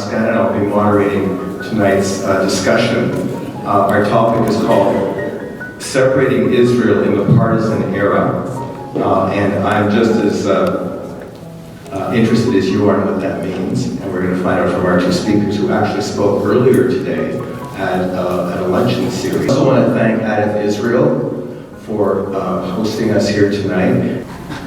And I'll be moderating tonight's discussion. Our topic is called Separating Israel in the Partisan Era. And I'm just as interested as you are in what that means. And we're going to find out from our two speakers who actually spoke earlier today at a luncheon series. I also want to thank Adath Israel for hosting us here tonight.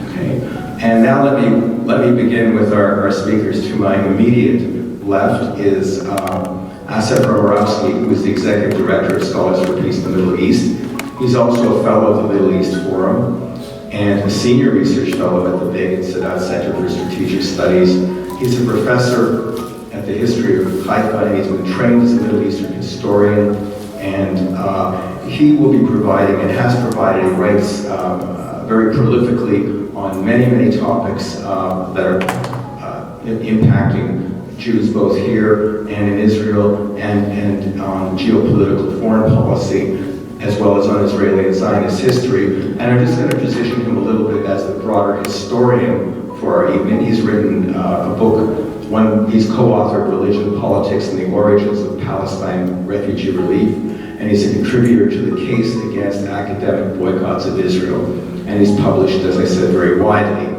Okay. And now let me begin with our speakers. To my immediate left is Adath Israel, who is the Executive Director of Scholars for Peace in the Middle East. He's also a Fellow of the Middle East Forum and a Senior Research Fellow at the Big and Sadat Center for Strategic Studies. He's a professor at the History of Haifa, and he's been trained as a Middle Eastern historian, and he will be providing, and has provided, he writes very prolifically on many topics that are impacting Jews both here and in Israel, and on geopolitical foreign policy, as well as on Israeli and Zionist history. And I'm just going to position him a little bit as the broader historian for our evening. He's written a book, he's co-authored Religion, Politics, and the Origins of Palestine Refugee Relief, and he's a contributor to the Case Against Academic Boycotts of Israel, and he's published, as I said, very widely.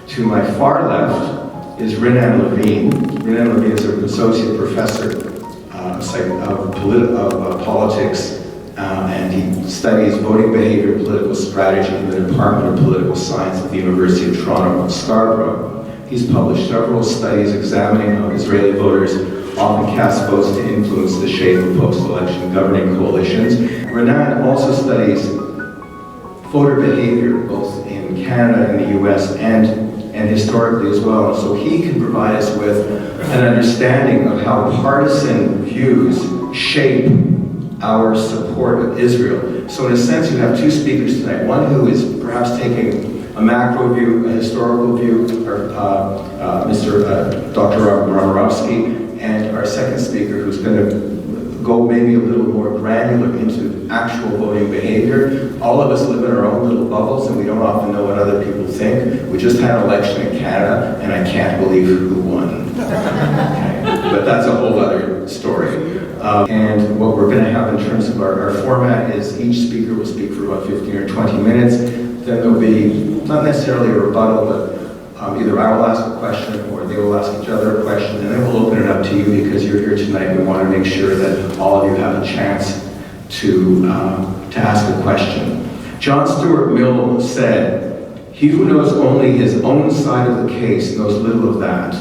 To my far left is Renan Levine. Renan Levine is an associate professor of politics, and he studies voting behavior and political strategy in the Department of Political Science at the University of Toronto, Scarborough. He's published several studies examining how Israeli voters often cast votes to influence the shape of post-election governing coalitions. Renan also studies voter behavior, both in Canada and the US, and historically as well. So he can provide us with an understanding of how partisan views shape our support of Israel. So in a sense, you have two speakers tonight. One who is perhaps taking a macro view, a historical view, or Dr. Romanowski, and our second speaker who's going to go maybe a little more granular into actual voting behavior. All of us live in our own little bubbles, and we don't often know what other people think. We just had an election in Canada, and I can't believe who won. Okay. But that's a whole other story. And what we're going to have in terms of our format is each speaker will speak for about 15 or 20 minutes. Then there'll be, not necessarily a rebuttal, but either I will ask a question or they will ask each other a question, and then we'll open it up to you because you're here tonight. We want to make sure that all of you have a chance to ask a question. John Stuart Mill said, "He who knows only his own side of the case knows little of that.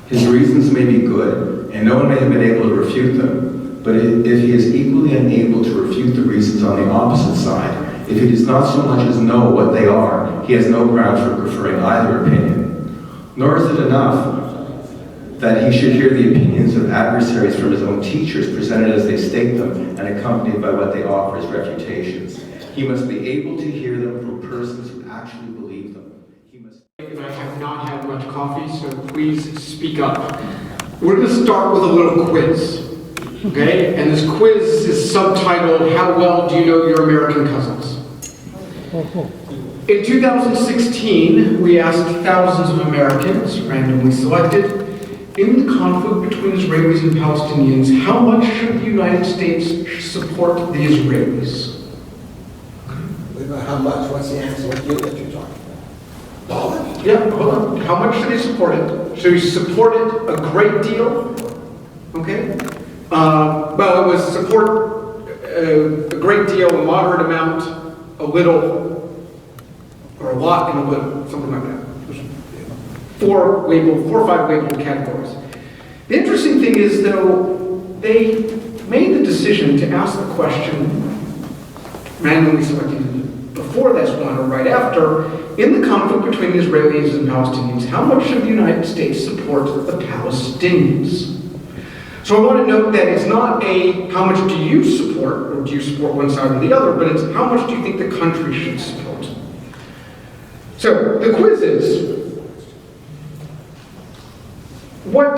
His reasons may be good, and no one may have been able to refute them, but if he is equally unable to refute the reasons on the opposite side, if he does not so much as know what they are, he has no ground for preferring either opinion. Nor is it enough that he should hear the opinions of adversaries from his own teachers presented as they state them and accompanied by what they offer as refutations. He must be able to hear them from persons who actually believe them. And I have not had much coffee, so please speak up. We're going to start with a little quiz, okay? And this quiz is subtitled, How Well Do You Know Your American Cousins? In 2016, we asked thousands of Americans, randomly selected, in the conflict between Israelis and Palestinians, how much should the United States support the Israelis? How much? What's the answer? What unit you're talking about? Dollars? Yeah, hold on. How much should they support it? Should we support it a great deal? Okay. Well, it was support a great deal, a moderate amount, a little, lot and a little, something like that. There's four or five labeled categories. The interesting thing is, though, they made the decision to ask the question, randomly selected before this one or right after, in the conflict between the Israelis and Palestinians, how much should the United States support the Palestinians? So I want to note that it's not a how much do you support, or do you support one side or the other, but it's how much do you think the country should support. So the quiz is, what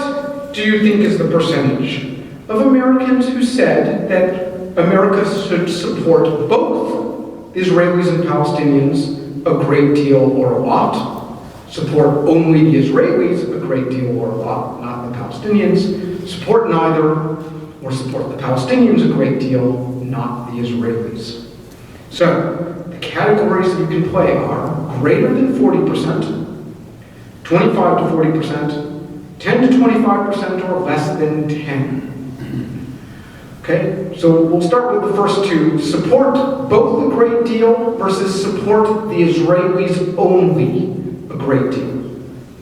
do you think is the percentage of Americans who said that America should support both the Israelis and Palestinians a great deal or a lot, support only the Israelis a great deal or a lot, not the Palestinians, support neither, or support the Palestinians a great deal, not the Israelis? So, the categories that you can play are greater than 40%, 25 to 40%, 10 to 25%, or less than 10. Okay, so we'll start with the first two. Support both a great deal versus support the Israelis only a great deal.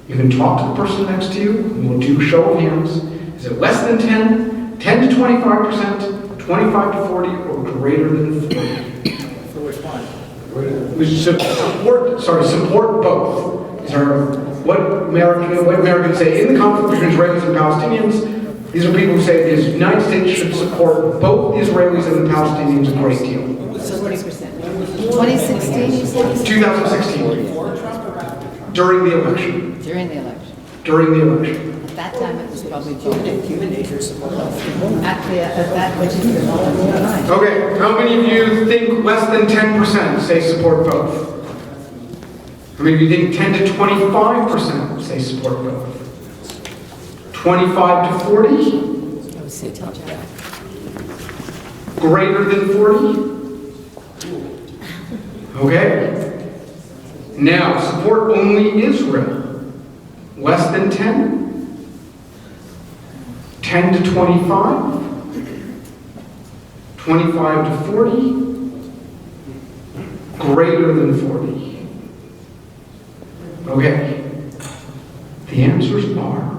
You can talk to the person next to you, and we'll do a show of hands. Is it less than 10, 10 to 25%, 25 to 40, or greater than 40? So which one? Support both. These are what Americans say in the conflict between Israelis and Palestinians. These are people who say the United States should support both the Israelis and the Palestinians a great deal. So 40%. 2016, you said? 2016. During the election. During the election. During the election. At that time, it was probably human nature support. At that particular moment in time. Okay, how many of you think less than 10% say support both? How many of you think 10 to 25% say support both? 25 to 40? I would say top that. Greater than 40? Okay. Now, support only Israel. Less than 10? 10 to 25? 25 to 40? Greater than 40? Okay. The answers are,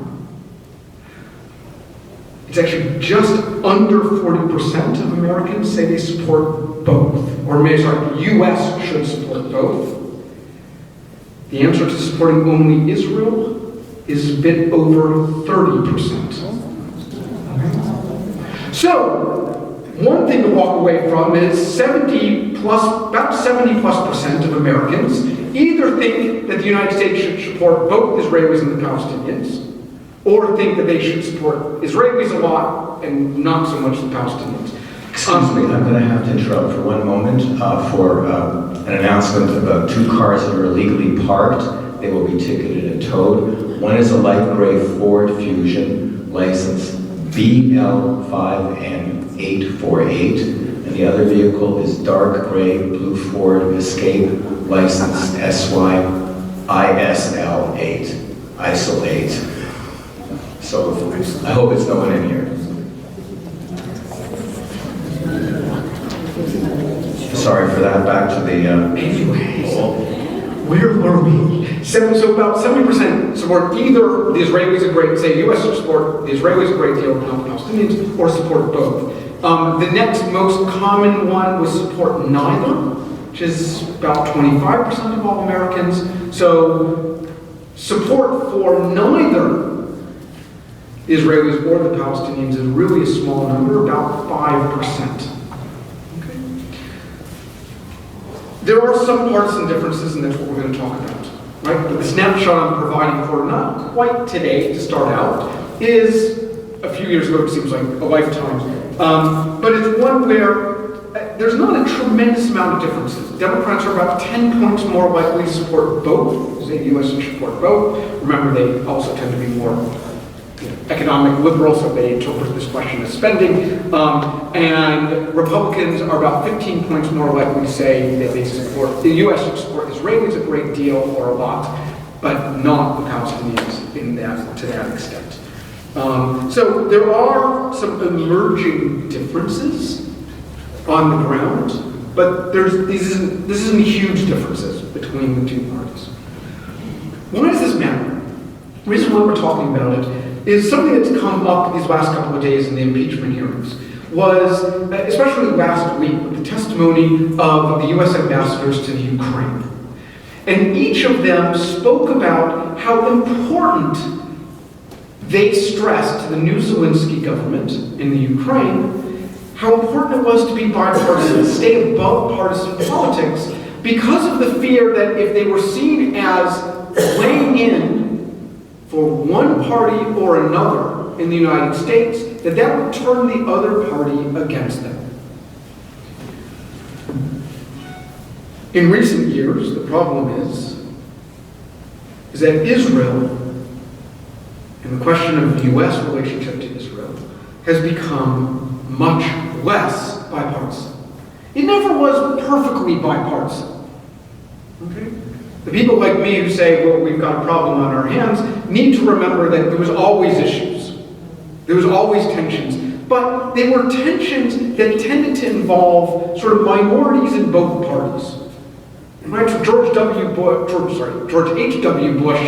it's actually just under 40% of Americans say they support both. U.S. should support both. The answer to supporting only Israel is a bit over 30%. So, one thing to walk away from is about 70 plus percent of Americans either think that the United States should support both Israelis and the Palestinians, or think that they should support Israelis a lot and not so much the Palestinians. Excuse me, I'm going to have to interrupt for one moment for an announcement about two cars that are illegally parked. They will be ticketed and towed. One is a light gray Ford Fusion, license BL5N848, and the other vehicle is dark gray blue Ford Escape, license SYISL8, ISL 8. So I hope it's no one in here. Sorry for that. Back to the. Anyways, where were we? So about 70% support either the Israelis a great, say U.S. should support the Israelis a great deal, not the Palestinians, or support both. The next most common one was support neither, which is about 25% of all Americans. So support for neither the Israelis or the Palestinians is really a small number, about 5%. Okay. There are some partisan differences, and that's what we're going to talk about. Right? But the snapshot I'm providing for, not quite today to start out, is a few years ago, it seems like a lifetime. But it's one where there's not a tremendous amount of differences. Democrats are about 10 points more likely to support both. The U.S. should support both. Remember, they also tend to be more economic liberal, so they interpret this question as spending. And Republicans are about 15 points more likely to say that they support, the U.S. should support Israelis a great deal or a lot, but not the Palestinians to that extent. So there are some emerging differences on the ground. But this isn't huge differences between the two parties. Why does this matter? The reason why we're talking about it is something that's come up these last couple of days in the impeachment hearings was, especially last week, with the testimony of the U.S. ambassadors to the Ukraine. And each of them spoke about how important they stressed to the new Zelensky government in the Ukraine, how important it was to be bipartisan, stay above partisan politics, because of the fear that if they were seen as weighing in for one party or another in the United States, that would turn the other party against them. In recent years, the problem is that Israel, and the question of the U.S. relationship to Israel, has become much less bipartisan. It never was perfectly bipartisan. Okay? The people like me who say, well, we've got a problem on our hands, need to remember that there was always issues. There was always tensions. But they were tensions that tended to involve sort of minorities in both parties. Right? George H.W. Bush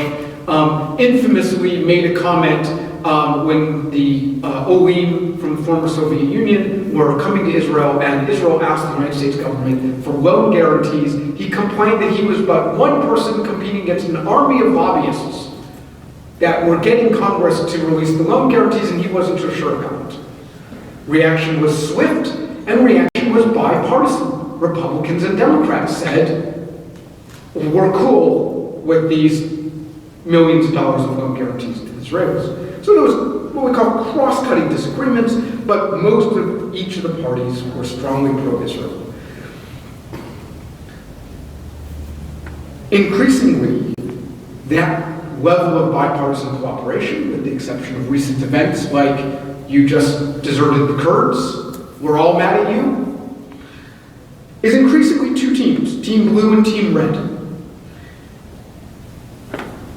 infamously made a comment when the OE from the former Soviet Union were coming to Israel, and Israel asked the United States government for loan guarantees. He complained that he was but one person competing against an army of lobbyists that were getting Congress to release the loan guarantees, and he wasn't so sure about it. Reaction was swift, and reaction was bipartisan. Republicans and Democrats said, we're cool with these millions of dollars of loan guarantees to the Israelis. So there was what we call cross-cutting disagreements, but most of each of the parties were strongly pro-Israel. Increasingly, that level of bipartisan cooperation, with the exception of recent events like you just deserted the Kurds, we're all mad at you, is increasingly two teams, Team Blue and Team Red.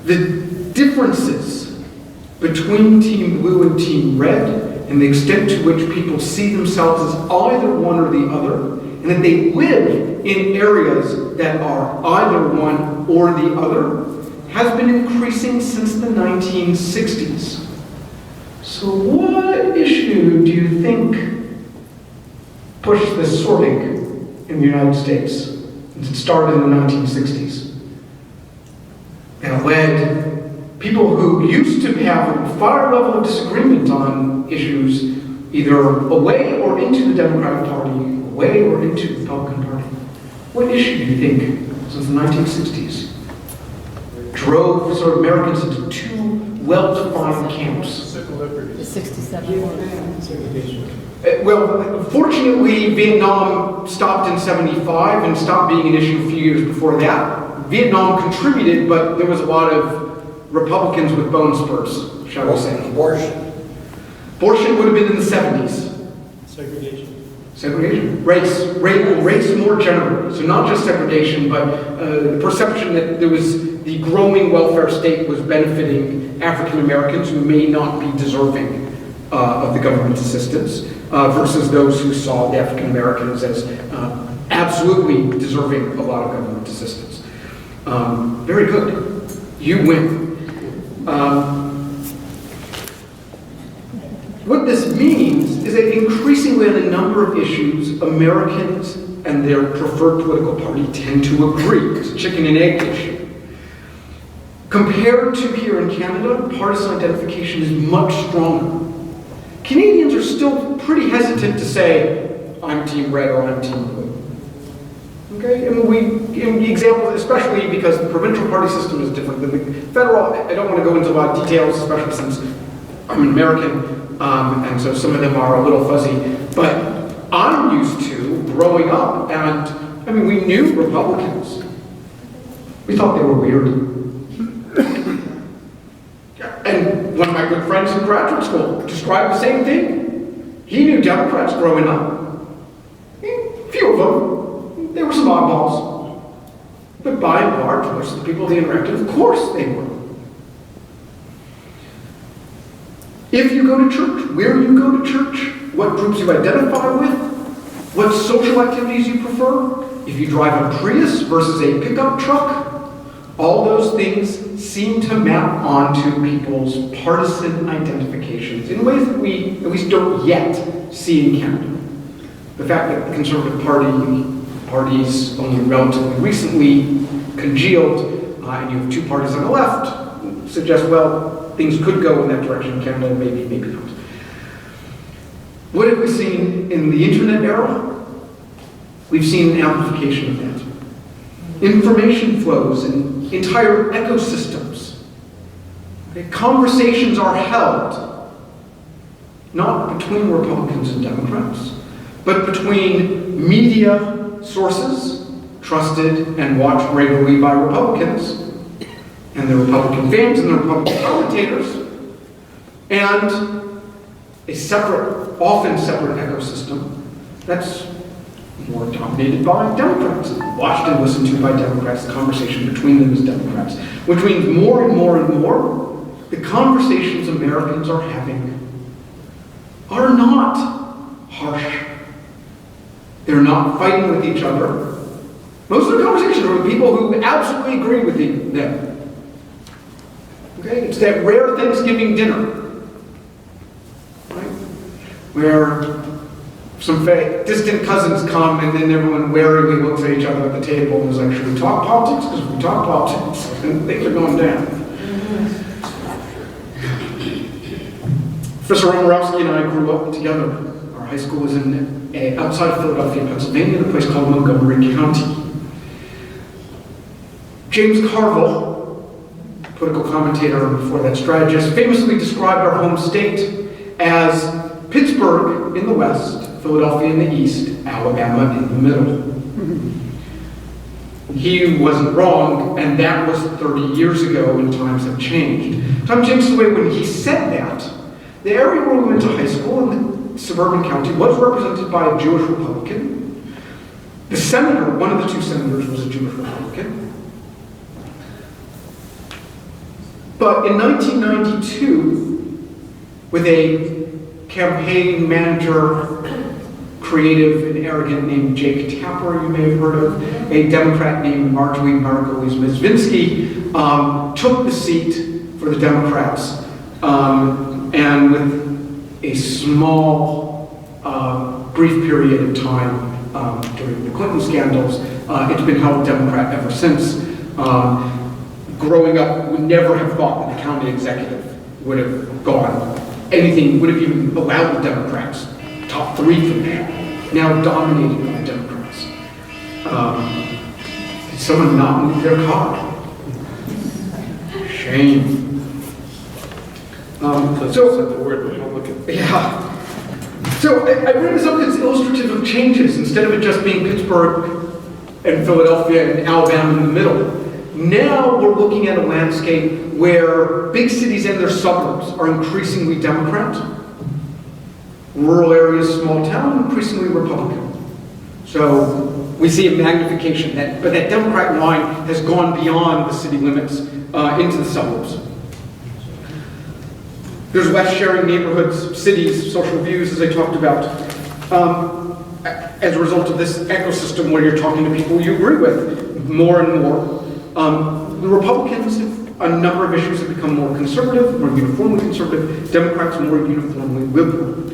The differences between Team Blue and Team Red, and the extent to which people see themselves as either one or the other, and that they live in areas that are either one or the other, has been increasing since the 1960s. So what issue do you think pushed this sorting in the United States? It started in the 1960s. And led people who used to have a far level of disagreement on issues either away or into the Democratic Party, away or into the Republican Party. What issue do you think, since the 1960s, drove sort of Americans into two well-defined camps? The 67 war. Well, fortunately, Vietnam stopped in 75 and stopped being an issue a few years before that. Vietnam contributed, but there was a lot of Republicans with bone spurs, shall we say. Abortion. Abortion would have been in the 70s. Segregation. Race more generally. So not just segregation, but the perception that there was the growing welfare state was benefiting African Americans who may not be deserving of the government's assistance, versus those who saw the African Americans as absolutely deserving a lot of government assistance. Very good. You win. What this means is that increasingly on a number of issues, Americans and their preferred political party tend to agree. It's a chicken and egg issue. Compared to here in Canada, partisan identification is much stronger. Canadians are still pretty hesitant to say, I'm Team Red or I'm Team Blue. Okay, and the example, especially because the provincial party system is different than the federal. I don't want to go into a lot of details, especially since I'm an American, and so some of them are a little fuzzy. But I'm used to growing up, and I mean, we knew Republicans. We thought they were weird. And one of my good friends in graduate school described the same thing. He knew Democrats growing up. A few of them. There were some oddballs. But by and large, most of the people they interacted, of course they were. If you go to church, where you go to church, what groups you identify with, what social activities you prefer, if you drive a Prius versus a pickup truck, all those things seem to map onto people's partisan identifications in ways that we at least don't yet see in Canada. The fact that the Conservative parties only relatively recently congealed, and you have two parties on the left, suggests, well, things could go in that direction in Canada, maybe, maybe not. What have we seen in the internet era? We've seen an amplification of that. Information flows in entire ecosystems. Okay? Conversations are held, not between Republicans and Democrats, but between media sources, trusted and watched regularly by Republicans, and the Republican fans and the Republican commentators, and a separate, often separate ecosystem that's more dominated by Democrats, watched and listened to by Democrats. The conversation between them is Democrats, which means more and more and more, the conversations Americans are having are not harsh. They're not fighting with each other. Most of the conversations are with people who absolutely agree with them. Okay? It's that rare Thanksgiving dinner, right? Where some distant cousins come and then everyone warily looks at each other at the table and is like, should we talk politics? Because if we talk politics, then things are going down. Professor Romorowski and I grew up together. Our high school was outside of Philadelphia, Pennsylvania, in a place called Montgomery County. James Carville, political commentator and before that strategist, famously described our home state as Pittsburgh in the west, Philadelphia in the east, Alabama in the middle. He wasn't wrong, and that was 30 years ago, and times have changed. Time changed the way when he said that, the area where we went to high school in the suburban county was represented by a Jewish Republican. The senator, one of the two senators, was a Jewish Republican. But in 1992, with a campaign manager, creative and arrogant named Jake Tapper, you may have heard of, a Democrat named Marjorie Margolies-Mizvinsky, took the seat for the Democrats, and with a small, brief period of time during the Clinton scandals, it's been held Democrat ever since. Growing up, we never have thought that the county executive would have gone anything, would have even allowed the Democrats. Top three from there, now dominated by Democrats. Did someone not move their car? Shame. So the word Republican. Yeah. So I bring this up as illustrative of changes. Instead of it just being Pittsburgh and Philadelphia and Alabama in the middle, now we're looking at a landscape where big cities and their suburbs are increasingly Democrat. Rural areas, small town, increasingly Republican. So we see a magnification, but that Democrat line has gone beyond the city limits into the suburbs. There's less sharing neighborhoods, cities, social views, as I talked about, as a result of this ecosystem where you're talking to people you agree with more and more. The Republicans, a number of issues have become more conservative, more uniformly conservative, Democrats more uniformly liberal.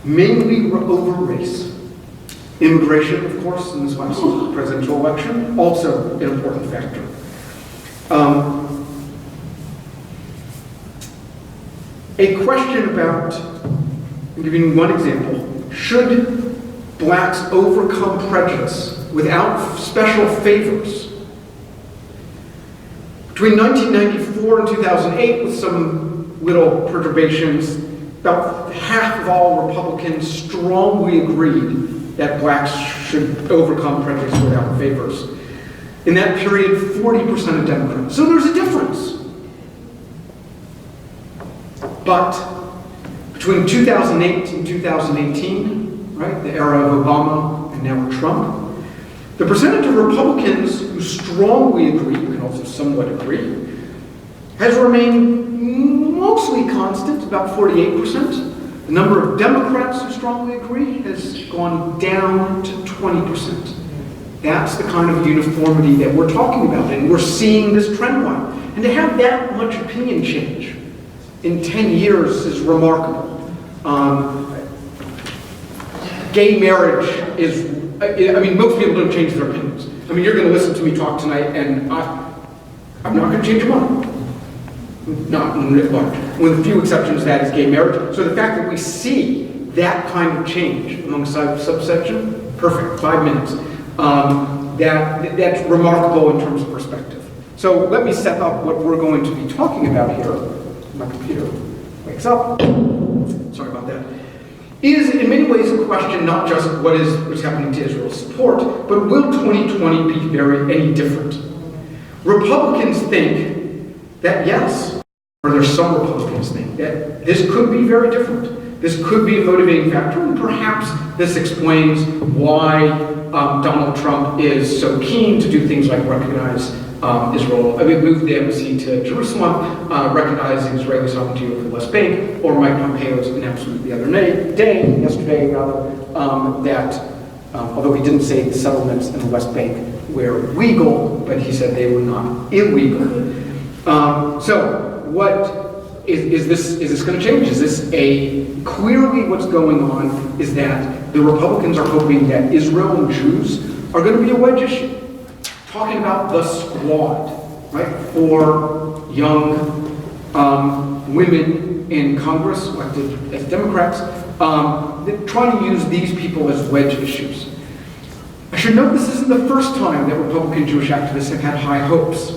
Mainly over race. Immigration, of course, in this last presidential election, also an important factor. A question about, I'm giving you one example, should blacks overcome prejudice without special favors? Between 1994 and 2008, with some little perturbations, about half of all Republicans strongly agreed that blacks should overcome prejudice without favors. In that period, 40% of Democrats. So there's a difference. But between 2008 and 2018, right, the era of Obama and now Trump, the percentage of Republicans who strongly agree, you can also somewhat agree, has remained mostly constant, about 48%. The number of Democrats who strongly agree has gone down to 20%. That's the kind of uniformity that we're talking about, and we're seeing this trend line. And to have that much opinion change in 10 years is remarkable. Gay marriage is, I mean, most people don't change their opinions. I mean, you're going to listen to me talk tonight, and I'm not going to change your mind. Not writ large. With a few exceptions, that is gay marriage. So the fact that we see that kind of change among subsection, perfect, 5 minutes. That's remarkable in terms of perspective. So let me set up what we're going to be talking about here. My computer wakes up. Sorry about that. Is in many ways a question not just what's happening to Israel's support, but will 2020 be any different? Republicans think that yes, or there's some Republicans think that this could be very different. This could be a motivating factor, and perhaps this explains why Donald Trump is so keen to do things like recognize Israel. I mean, move the embassy to Jerusalem, recognize the Israeli sovereignty over the West Bank, or Mike Pompeo's announcement the other yesterday, that although he didn't say the settlements in the West Bank were legal, but he said they were not illegal. So what is this going to change? Is this clearly what's going on is that the Republicans are hoping that Israel and Jews are going to be a wedge issue. Talking about the squad, right? 4 young women in Congress elected as Democrats, trying to use these people as wedge issues. I should note this isn't the first time that Republican Jewish activists have had high hopes.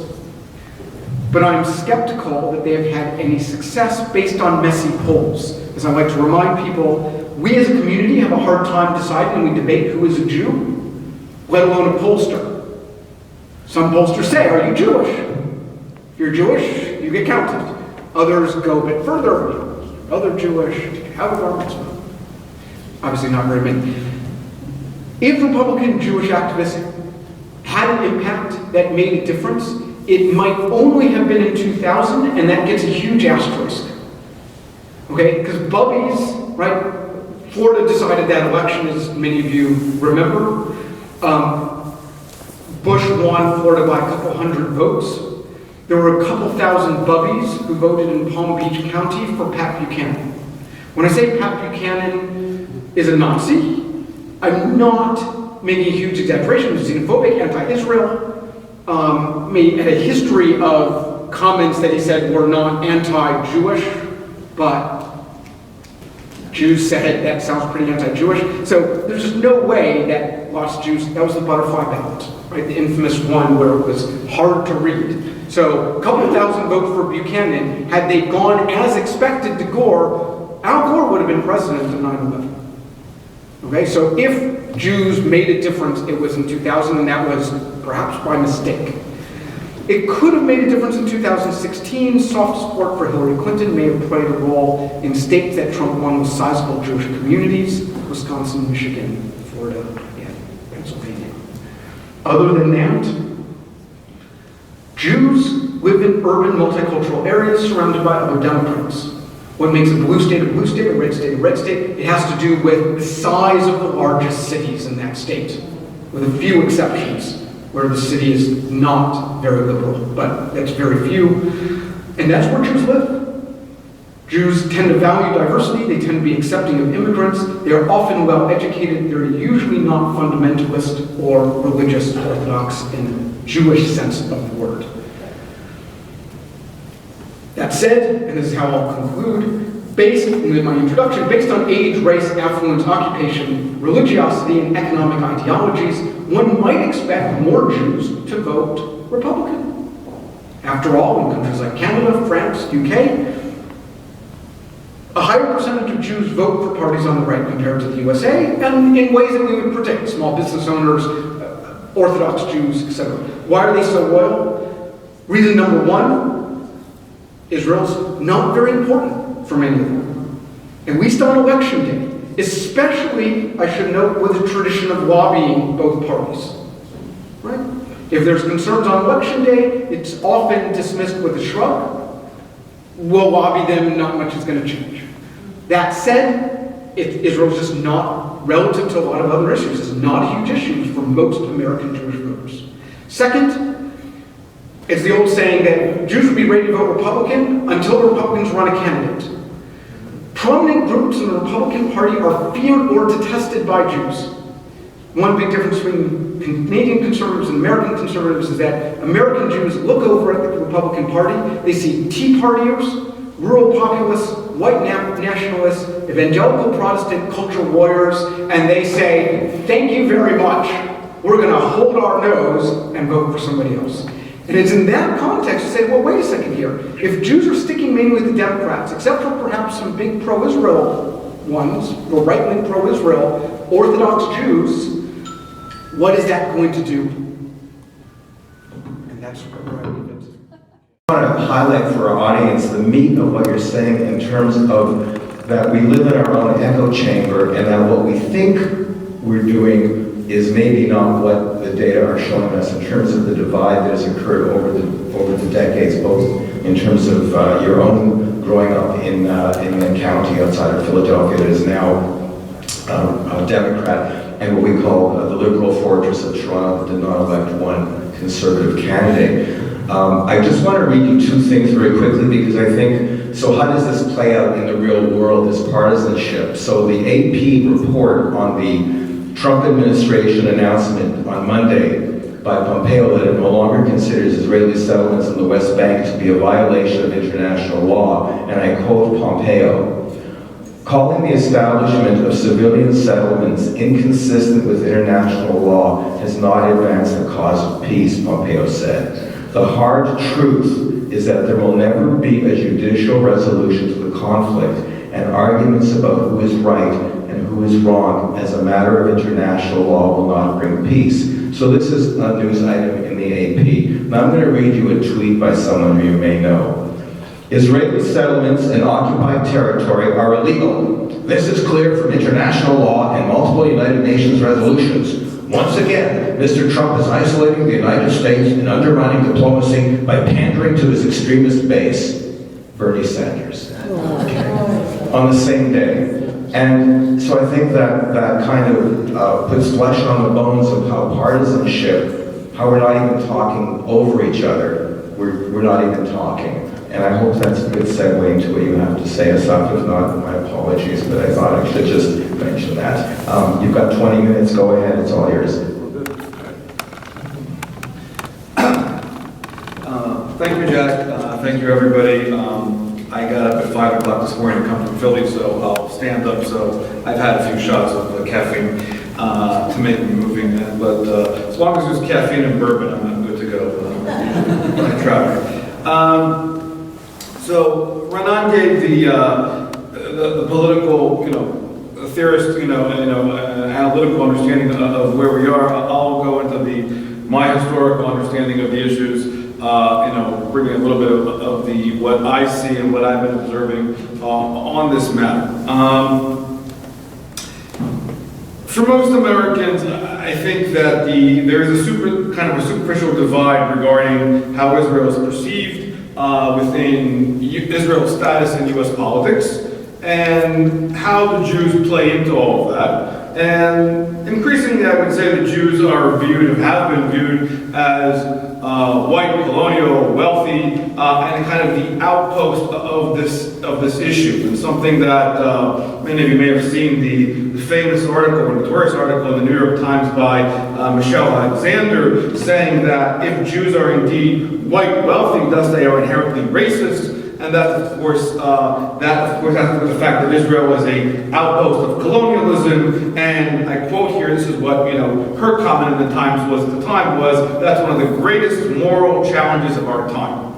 But I'm skeptical that they have had any success based on messy polls. As I like to remind people, we as a community have a hard time deciding when we debate who is a Jew, let alone a pollster. Some pollsters say, are you Jewish? If you're Jewish, you get counted. Others go a bit further. Other Jewish, did you have a bar mitzvah? Obviously not very many. If Republican Jewish activists had an impact that made a difference, it might only have been in 2000, and that gets a huge asterisk. Okay, because Bubbies, right? Florida decided that election, as many of you remember. Bush won Florida by a couple hundred votes. There were a couple thousand Bubbies who voted in Palm Beach County for Pat Buchanan. When I say Pat Buchanan is a Nazi, I'm not making a huge exaggeration. He's xenophobic, anti-Israel. Had a history of comments that he said were not anti-Jewish, but Jews said that sounds pretty anti-Jewish. So there's just no way that lots of Jews, that was the butterfly ballot, right? The infamous one where it was hard to read. So a couple thousand votes for Buchanan. Had they gone as expected to Gore, Al Gore would have been president in 9/11. Okay, so if Jews made a difference, it was in 2000, and that was perhaps by mistake. It could have made a difference in 2016. Soft support for Hillary Clinton may have played a role in states that Trump won with sizable Jewish communities: Wisconsin, Michigan, Florida, and Pennsylvania. Other than that, Jews live in urban multicultural areas surrounded by other Democrats. What makes a blue state, a red state, a red state? It has to do with the size of the largest cities in that state, with a few exceptions where the city is not very liberal, but that's very few. And that's where Jews live. Jews tend to value diversity. They tend to be accepting of immigrants. They are often well educated. They're usually not fundamentalist or religious orthodox in the Jewish sense of the word. That said, and this is how I'll conclude, based in my introduction, based on age, race, affluence, occupation, religiosity, and economic ideologies, one might expect more Jews to vote Republican. After all, in countries like Canada, France, UK, a higher percentage of Jews vote for parties on the right compared to the USA, and in ways that we would predict: small business owners, Orthodox Jews, etc. Why are they so loyal? Reason number one, Israel's not very important for many of them. At least on election day, especially, I should note, with a tradition of lobbying both parties. Right? If there's concerns on election day, it's often dismissed with a shrug. We'll lobby them and not much is going to change. That said, Israel is just not, relative to a lot of other issues, is not a huge issue for most American Jewish voters. Second, it's the old saying that Jews would be ready to vote Republican until the Republicans run a candidate. Prominent groups in the Republican Party are feared or detested by Jews. One big difference between Canadian conservatives and American conservatives is that American Jews look over at the Republican Party, they see Tea Partiers, rural populists, white nationalists, evangelical Protestant culture warriors, and they say, thank you very much, we're going to hold our nose and vote for somebody else. And it's in that context to say, well, wait a second here. If Jews are sticking mainly with the Democrats, except for perhaps some big pro-Israel ones, or right-wing pro-Israel, Orthodox Jews, what is that going to do? And that's where I leave it. I want to highlight for our audience the meat of what you're saying in terms of that we live in our own echo chamber and that what we think we're doing is maybe not what the data are showing us in terms of the divide that has occurred over the decades, both in terms of your own growing up in a county outside of Philadelphia that is now a Democrat, and what we call the liberal fortress of Toronto that did not elect one conservative candidate. I just want to read you two things very quickly because I think, so how does this play out in the real world, this partisanship? So the AP report on the Trump administration announcement on Monday by Pompeo that it no longer considers Israeli settlements in the West Bank to be a violation of international law, and I quote Pompeo, calling the establishment of civilian settlements inconsistent with international law has not advanced the cause of peace, Pompeo said. The hard truth is that there will never be a judicial resolution to the conflict, and arguments about who is right and who is wrong as a matter of international law will not bring peace. So this is a news item in the AP. Now I'm going to read you a tweet by someone who you may know. Israeli settlements in occupied territory are illegal. This is clear from international law and multiple United Nations resolutions. Once again, Mr. Trump is isolating the United States and undermining diplomacy by pandering to his extremist base, Bernie Sanders. On the same day. And so I think that kind of puts flesh on the bones of how partisanship, how we're not even talking over each other. We're not even talking. And I hope that's a good segue into what you have to say, Asaf. If not, my apologies, but I thought I should just mention that. You've got 20 minutes, go ahead, it's all yours. Thank you, Jack. Thank you, everybody. I got up at 5 o'clock this morning to come from Philly, so I'll stand up. So I've had a few shots of caffeine to make me moving, but as long as there's caffeine and bourbon, I'm good to go. I try. So Renan gave the political, theorist, analytical understanding of where we are. I'll go into my historical understanding of the issues. Bringing a little bit of what I see and what I've been observing on this matter. For most Americans, I think that there is a superficial divide regarding how Israel is perceived within Israel's status in U.S. politics and how the Jews play into all of that. And increasingly, I would say the Jews are viewed, have been viewed as white, colonial, wealthy, and kind of the outpost of this issue. And something that many of you may have seen the famous article, or notorious article in the New York Times by Michelle Alexander, saying that if Jews are indeed white, wealthy, thus they are inherently racist. And that, of course, has to do with the fact that Israel was an outpost of colonialism. And I quote here, this is what her comment in the Times was at the time, was that's one of the greatest moral challenges of our time.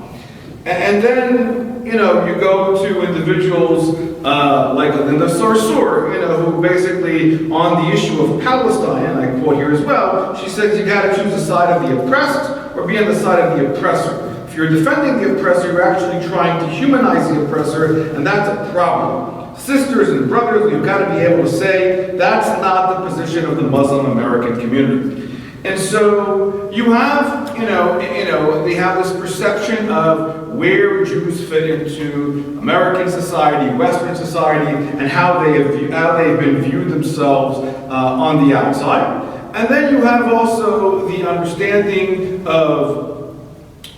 And then you go to individuals like Linda Sarsour, who basically on the issue of Palestine, and I quote here as well, she says you got to choose the side of the oppressed or be on the side of the oppressor. If you're defending the oppressor, you're actually trying to humanize the oppressor, and that's a problem. Sisters and brothers, you've got to be able to say that's not the position of the Muslim American community. And so you have they have this perception of where Jews fit into American society, Western society, and how they've been viewed themselves on the outside. And then you have also the understanding of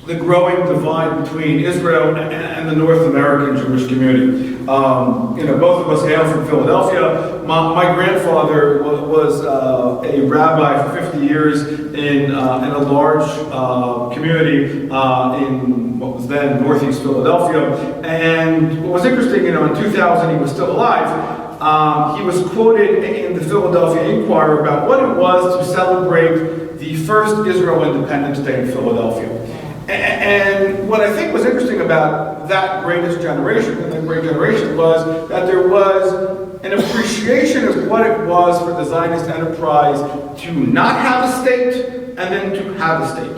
the growing divide between Israel and the North American Jewish community. Both of us hail from Philadelphia. My grandfather was a rabbi for 50 years in a large community in what was then Northeast Philadelphia. And what was interesting, in 2000 he was still alive. He was quoted in the Philadelphia Inquirer about what it was to celebrate the first Israel Independence Day in Philadelphia. And what I think was interesting about that greatest generation, and that great generation, was that there was an appreciation of what it was for the Zionist enterprise to not have a state and then to have a state.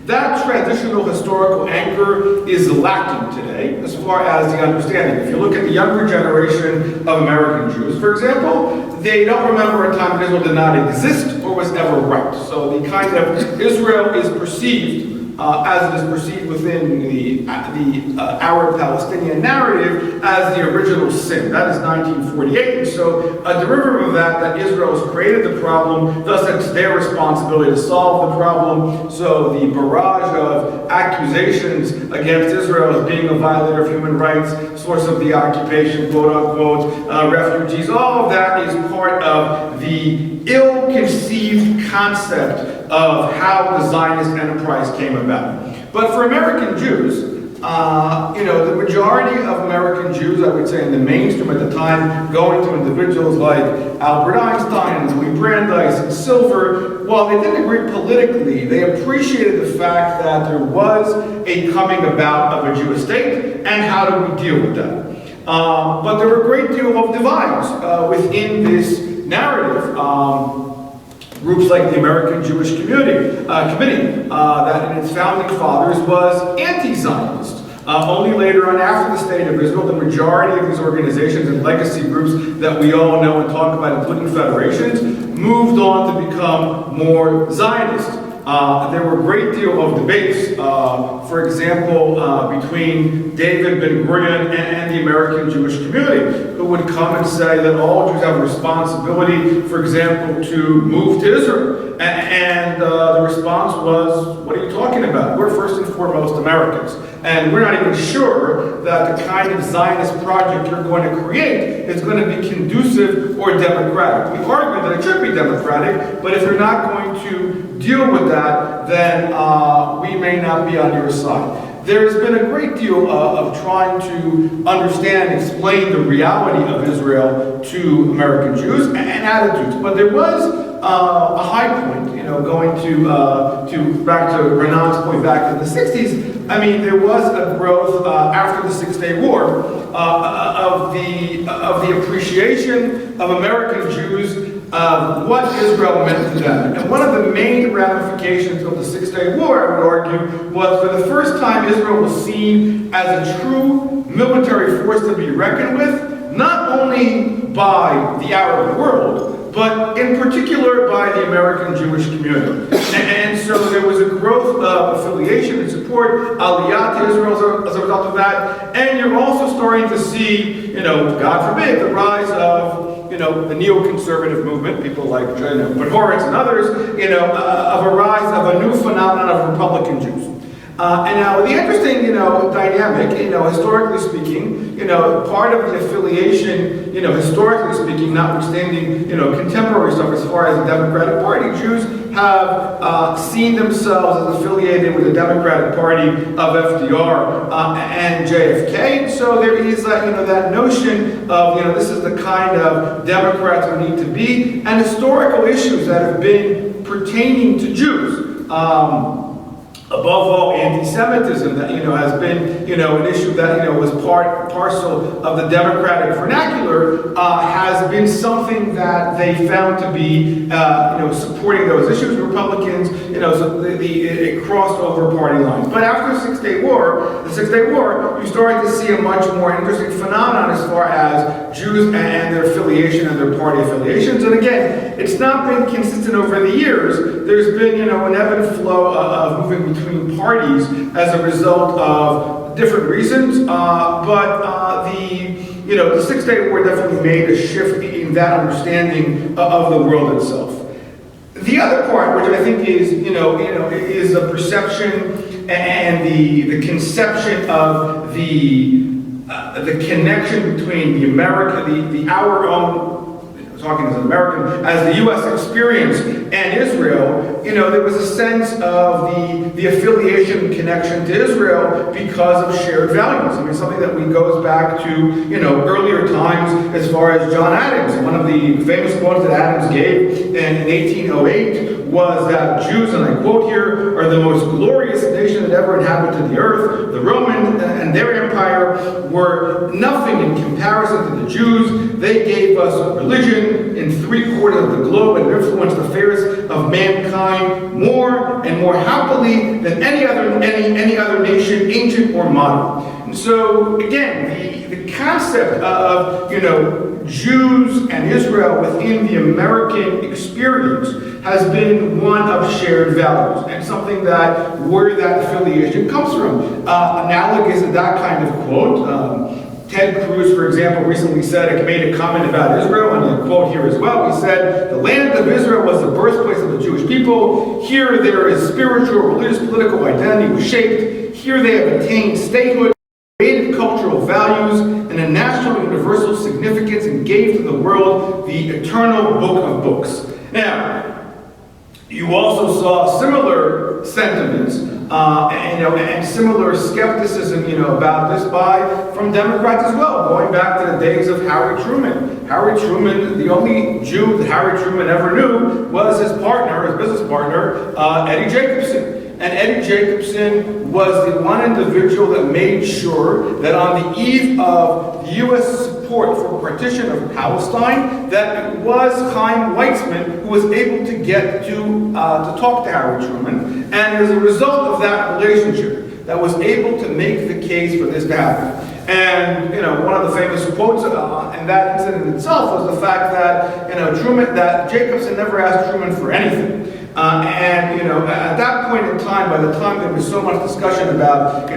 That transitional historical anchor is lacking today as far as the understanding. If you look at the younger generation of American Jews, for example, they don't remember a time when Israel did not exist or was ever right. So the kind of Israel is perceived as it is perceived within the Arab-Palestinian narrative as the original sin. That is 1948. And so a derivative of that Israel has created the problem, thus it's their responsibility to solve the problem. So the barrage of accusations against Israel as being a violator of human rights, source of the occupation, quote-unquote, refugees, all of that is part of the ill-conceived concept of how the Zionist enterprise came about. But for American Jews, the majority of American Jews, I would say in the mainstream at the time, going to individuals like Albert Einstein and Louis Brandeis and Silver, while they didn't agree politically, they appreciated the fact that there was a coming about of a Jewish state, and how do we deal with that? But there were a great deal of divides within this narrative. Groups like the American Jewish Committee, that in its founding fathers was anti-Zionist. Only later on, after the State of Israel, the majority of these organizations and legacy groups that we all know and talk about, including federations, moved on to become more Zionist. There were a great deal of debates, for example, between David Ben-Gurion and the American Jewish community, who would come and say that all Jews have a responsibility, for example, to move to Israel. And the response was, what are you talking about? We're first and foremost Americans. And we're not even sure that the kind of Zionist project you're going to create is going to be conducive or democratic. We argue that it should be democratic, but if you're not going to deal with that, then we may not be on your side. There's been a great deal of trying to understand and explain the reality of Israel to American Jews and attitudes. But there was a high point, going to back to Renan's point back in the 60s. I mean, there was a growth after the Six-Day War of the appreciation of American Jews of what Israel meant to them. And one of the main ramifications of the Six-Day War, I would argue, was for the first time Israel was seen as a true military force to be reckoned with, not only by the Arab world, but in particular by the American Jewish community. And so there was a growth of affiliation and support, aliyah to Israel as a result of that. And you're also starting to see, God forbid, the rise of the neoconservative movement, people like Horitz and others, of a rise of a new phenomenon of Republican Jews. And now the interesting, dynamic, historically speaking, part of the affiliation, historically speaking, notwithstanding, contemporary stuff as far as the Democratic Party, Jews have seen themselves as affiliated with the Democratic Party of FDR and JFK. So there is, that notion of, this is the kind of Democrats we need to be, and historical issues that have been pertaining to Jews. Above all, anti-Semitism that, has been, an issue that, was parcel of the Democratic vernacular, has been something that they found to be, supporting those issues. Republicans, so it crossed over party lines. But after the Six-Day War, you started to see a much more interesting phenomenon as far as Jews and their affiliation and their party affiliations. And again, it's not been consistent over the years. There's been, an ebb and flow of moving between parties as a result of different reasons. The Six-Day War definitely made a shift in that understanding of the world itself. The other part, which I think is, is the perception and the conception of the connection between our own, talking as an American, as the U.S. experience and Israel, there was a sense of the affiliation and connection to Israel because of shared values. I mean, something that goes back to, earlier times as far as John Adams. One of the famous quotes that Adams gave in 1808 was that Jews, and I quote here, are the most glorious nation that ever inhabited the earth. The Roman and their empire were nothing in comparison to the Jews. They gave us religion in 3/4 of the globe and influenced the affairs of mankind more and more happily than any other nation, ancient or modern. And so again, the concept of Jews and Israel within the American experience has been one of shared values and something that where that affiliation comes from. Analogous to that kind of quote, Ted Cruz, for example, recently made a comment about Israel, and I quote here as well. He said, "The land of Israel was the birthplace of the Jewish people. Here their spiritual, religious, political identity was shaped. Here they have attained statehood, created cultural values, and a national universal significance, and gave to the world the eternal book of books." Now, you also saw similar sentiments and similar skepticism, about this from Democrats as well, going back to the days of Harry Truman. Harry Truman, the only Jew that Harry Truman ever knew was his business partner, Eddie Jacobson. And Eddie Jacobson was the one individual that made sure that on the eve of the U.S. support for partition of Palestine, that it was Chaim Weizmann who was able to get to talk to Harry Truman. And as a result of that relationship, that was able to make the case for this to happen. And one of the famous quotes in that incident itself was the fact that that Jacobson never asked Truman for anything. At that point in time, by the time there was so much discussion about,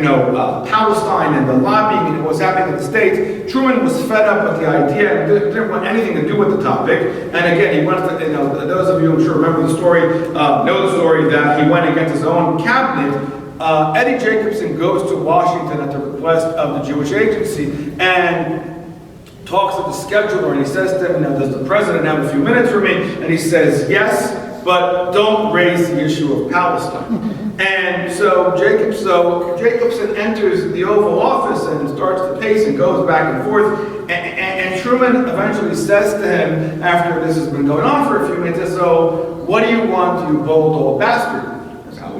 Palestine and the lobbying and what was happening in the States, Truman was fed up with the idea and didn't want anything to do with the topic. And again, he went to, those of you who sure remember the story, know the story that he went against his own cabinet. Eddie Jacobson goes to Washington at the request of the Jewish Agency and talks to the scheduler, and he says to him, does the president have a few minutes for me? And he says, yes, but don't raise the issue of Palestine. And so Jacobson enters the Oval Office and starts to pace and goes back and forth. And Truman eventually says to him, after this has been going on for a few minutes, so what do you want, you bold old bastard?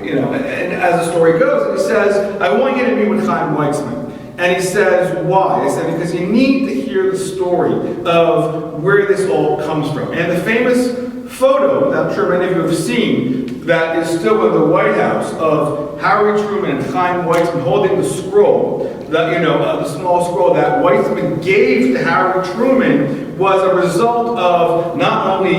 And as the story goes, and he says, I want you to meet with Chaim Weizmann. And he says, why? I said, because you need to hear the story of where this all comes from. And the famous photo that I'm sure many of you have seen that is still in the White House of Harry Truman and Chaim Weizmann holding the scroll, the small scroll that Weizmann gave to Harry Truman was a result of not only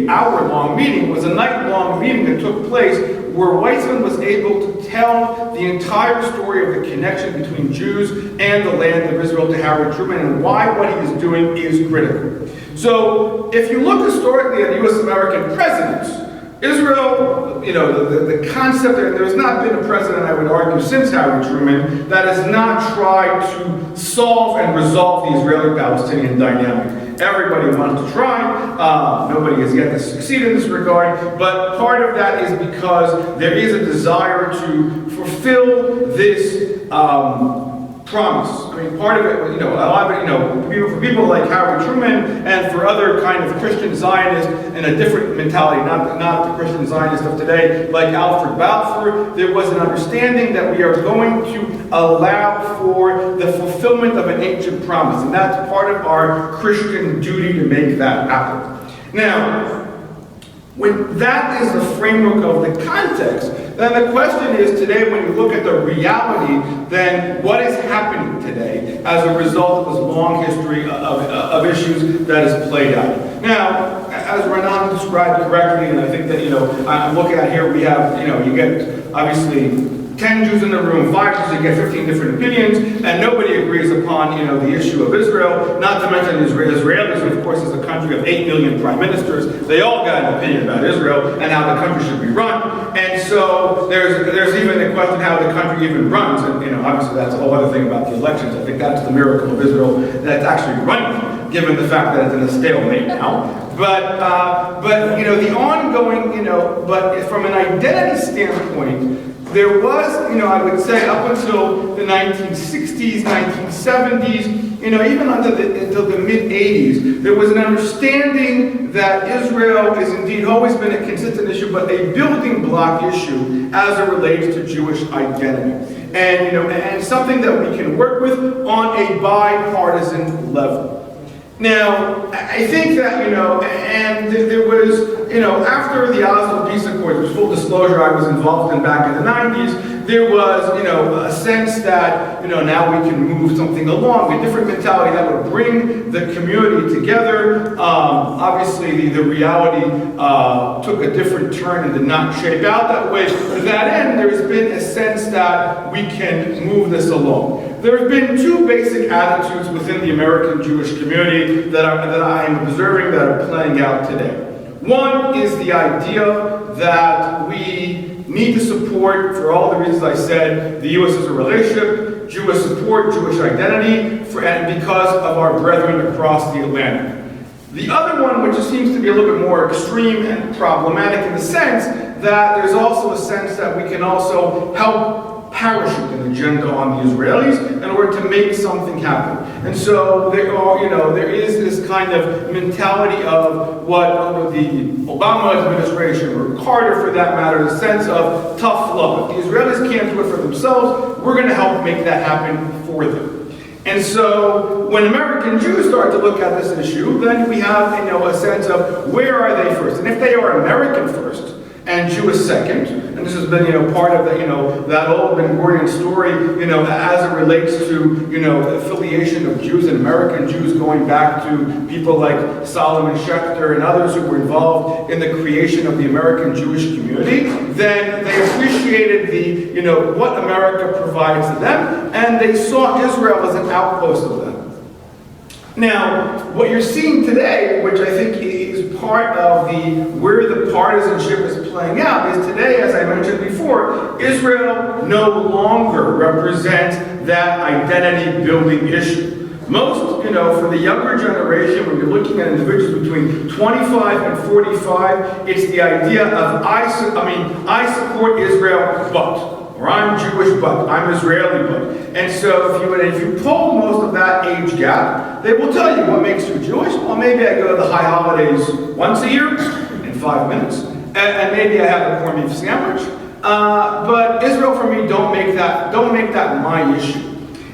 an hour-long meeting, it was a night-long meeting that took place where Weizmann was able to tell the entire story of the connection between Jews and the land of Israel to Harry Truman and why what he is doing is critical. So, if you look historically at U.S. American presidents, Israel, the concept, there's not been a president, I would argue, since Harry Truman that has not tried to solve and resolve the Israeli-Palestinian dynamic. Everybody wants to try. Nobody has yet to succeed in this regard. But part of that is because there is a desire to fulfill this promise. I mean, part of it, a lot of it, for people like Howard Truman and for other kind of Christian Zionists in a different mentality, not the Christian Zionists of today, like Alfred Balfour, there was an understanding that we are going to allow for the fulfillment of an ancient promise, and that's part of our Christian duty to make that happen. Now, when that is the framework of the context, then the question is today, when you look at the reality, then what is happening today as a result of this long history of issues that has played out? Now, as Renan described correctly, and I think that, I'm looking at here, we have, you get obviously 10 Jews in the room, 5 Jews, you get 15 different opinions, and nobody agrees upon, the issue of Israel, not to mention Israelis, of course, is a country of 8 million prime ministers. They all got an opinion about Israel and how the country should be run. And so there's even the question how the country even runs. And, obviously that's a whole other thing about the elections. I think that's the miracle of Israel that's actually running, given the fact that it's in a stalemate now. But the ongoing, but from an identity standpoint, there was, I would say up until the 1960s, 1970s, even until the mid-80s, there was an understanding that Israel has indeed always been a consistent issue, but a building block issue as it relates to Jewish identity. And, and something that we can work with on a bipartisan level. Now, I think that, and there was, after the Oslo Peace Accords, which full disclosure I was involved in back in the 90s, there was, a sense that, now we can move something along, a different mentality that would bring the community together. Obviously, the reality took a different turn and did not shape out that way. To that end, there's been a sense that we can move this along. There have been two basic attitudes within the American Jewish community that I am observing that are playing out today. One is the idea that we need to support, for all the reasons I said, the U.S.-Israel relationship, Jewish support, Jewish identity, and because of our brethren across the Atlantic. The other one, which seems to be a little bit more extreme and problematic in the sense that there's also a sense that we can also help parachute an agenda on the Israelis in order to make something happen. And so there is this kind of mentality of what under the Obama administration, or Carter for that matter, the sense of tough love. If the Israelis can't do it for themselves, we're going to help make that happen for them. And so when American Jews start to look at this issue, then we have a sense of where are they first? And if they are American first and Jewish second, and this has been part of the that old Ben Gurion story, as it relates to the affiliation of Jews and American Jews going back to people like Solomon Schechter and others who were involved in the creation of the American Jewish community, then they appreciated the what America provides to them, and they saw Israel as an outpost of them. Now, what you're seeing today, which I think is part of where the partisanship is playing out, is today, as I mentioned before, Israel no longer represents that identity building issue. Most, for the younger generation, when you're looking at individuals between 25 and 45, it's the idea of I support Israel, but. Or I'm Jewish, but I'm Israeli, but. And so if you poll most of that age gap, they will tell you what makes you Jewish. Well, maybe I go to the high holidays once a year in 5 minutes, and maybe I have a corned beef sandwich. But Israel, for me, don't make that my issue.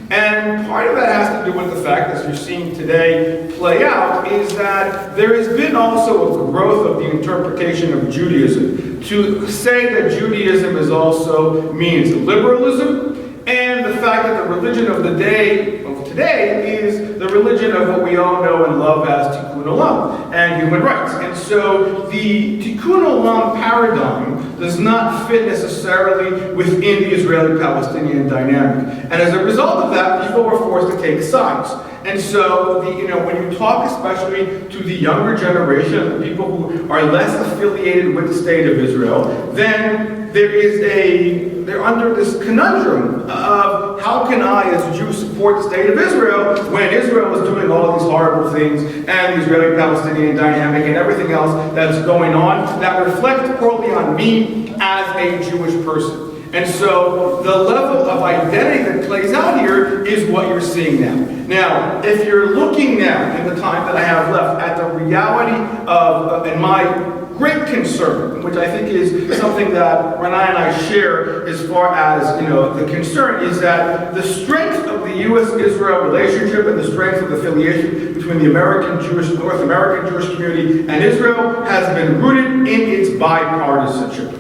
And part of that has to do with the fact, as you're seeing today play out, is that there has been also a growth of the interpretation of Judaism. To say that Judaism is also means liberalism, and the fact that the religion of the day of today is the religion of what we all know and love as Tikkun Olam and human rights. And so the Tikkun Olam paradigm does not fit necessarily within the Israeli-Palestinian dynamic. And as a result of that, people were forced to take sides. And so, when you talk especially to the younger generation, the people who are less affiliated with the state of Israel, then they're under this conundrum of how can I, as a Jew, support the state of Israel when Israel is doing all these horrible things and the Israeli-Palestinian dynamic and everything else that's going on that reflects poorly on me as a Jewish person. And so the level of identity that plays out here is what you're seeing now. Now, if you're looking now, in the time that I have left, at the reality of, and my great concern, which I think is something that Renai and I share as far as, the concern is that the strength of the U.S.-Israel relationship and the strength of affiliation between the North American Jewish community and Israel has been rooted in its bipartisanship.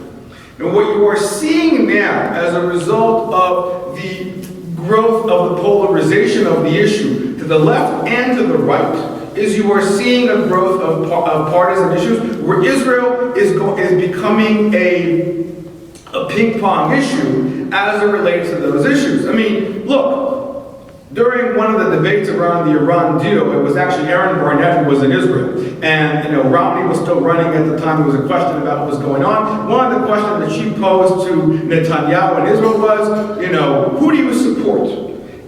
And what you are seeing now as a result of the growth of the polarization of the issue to the left and to the right is you are seeing a growth of partisan issues where Israel is becoming a ping pong issue as it relates to those issues. I mean, look, during one of the debates around the Iran deal, it was actually Aaron Barnett who was in Israel. And, Romney was still running at the time. There was a question about what was going on. One of the questions that she posed to Netanyahu in Israel was, who do you support?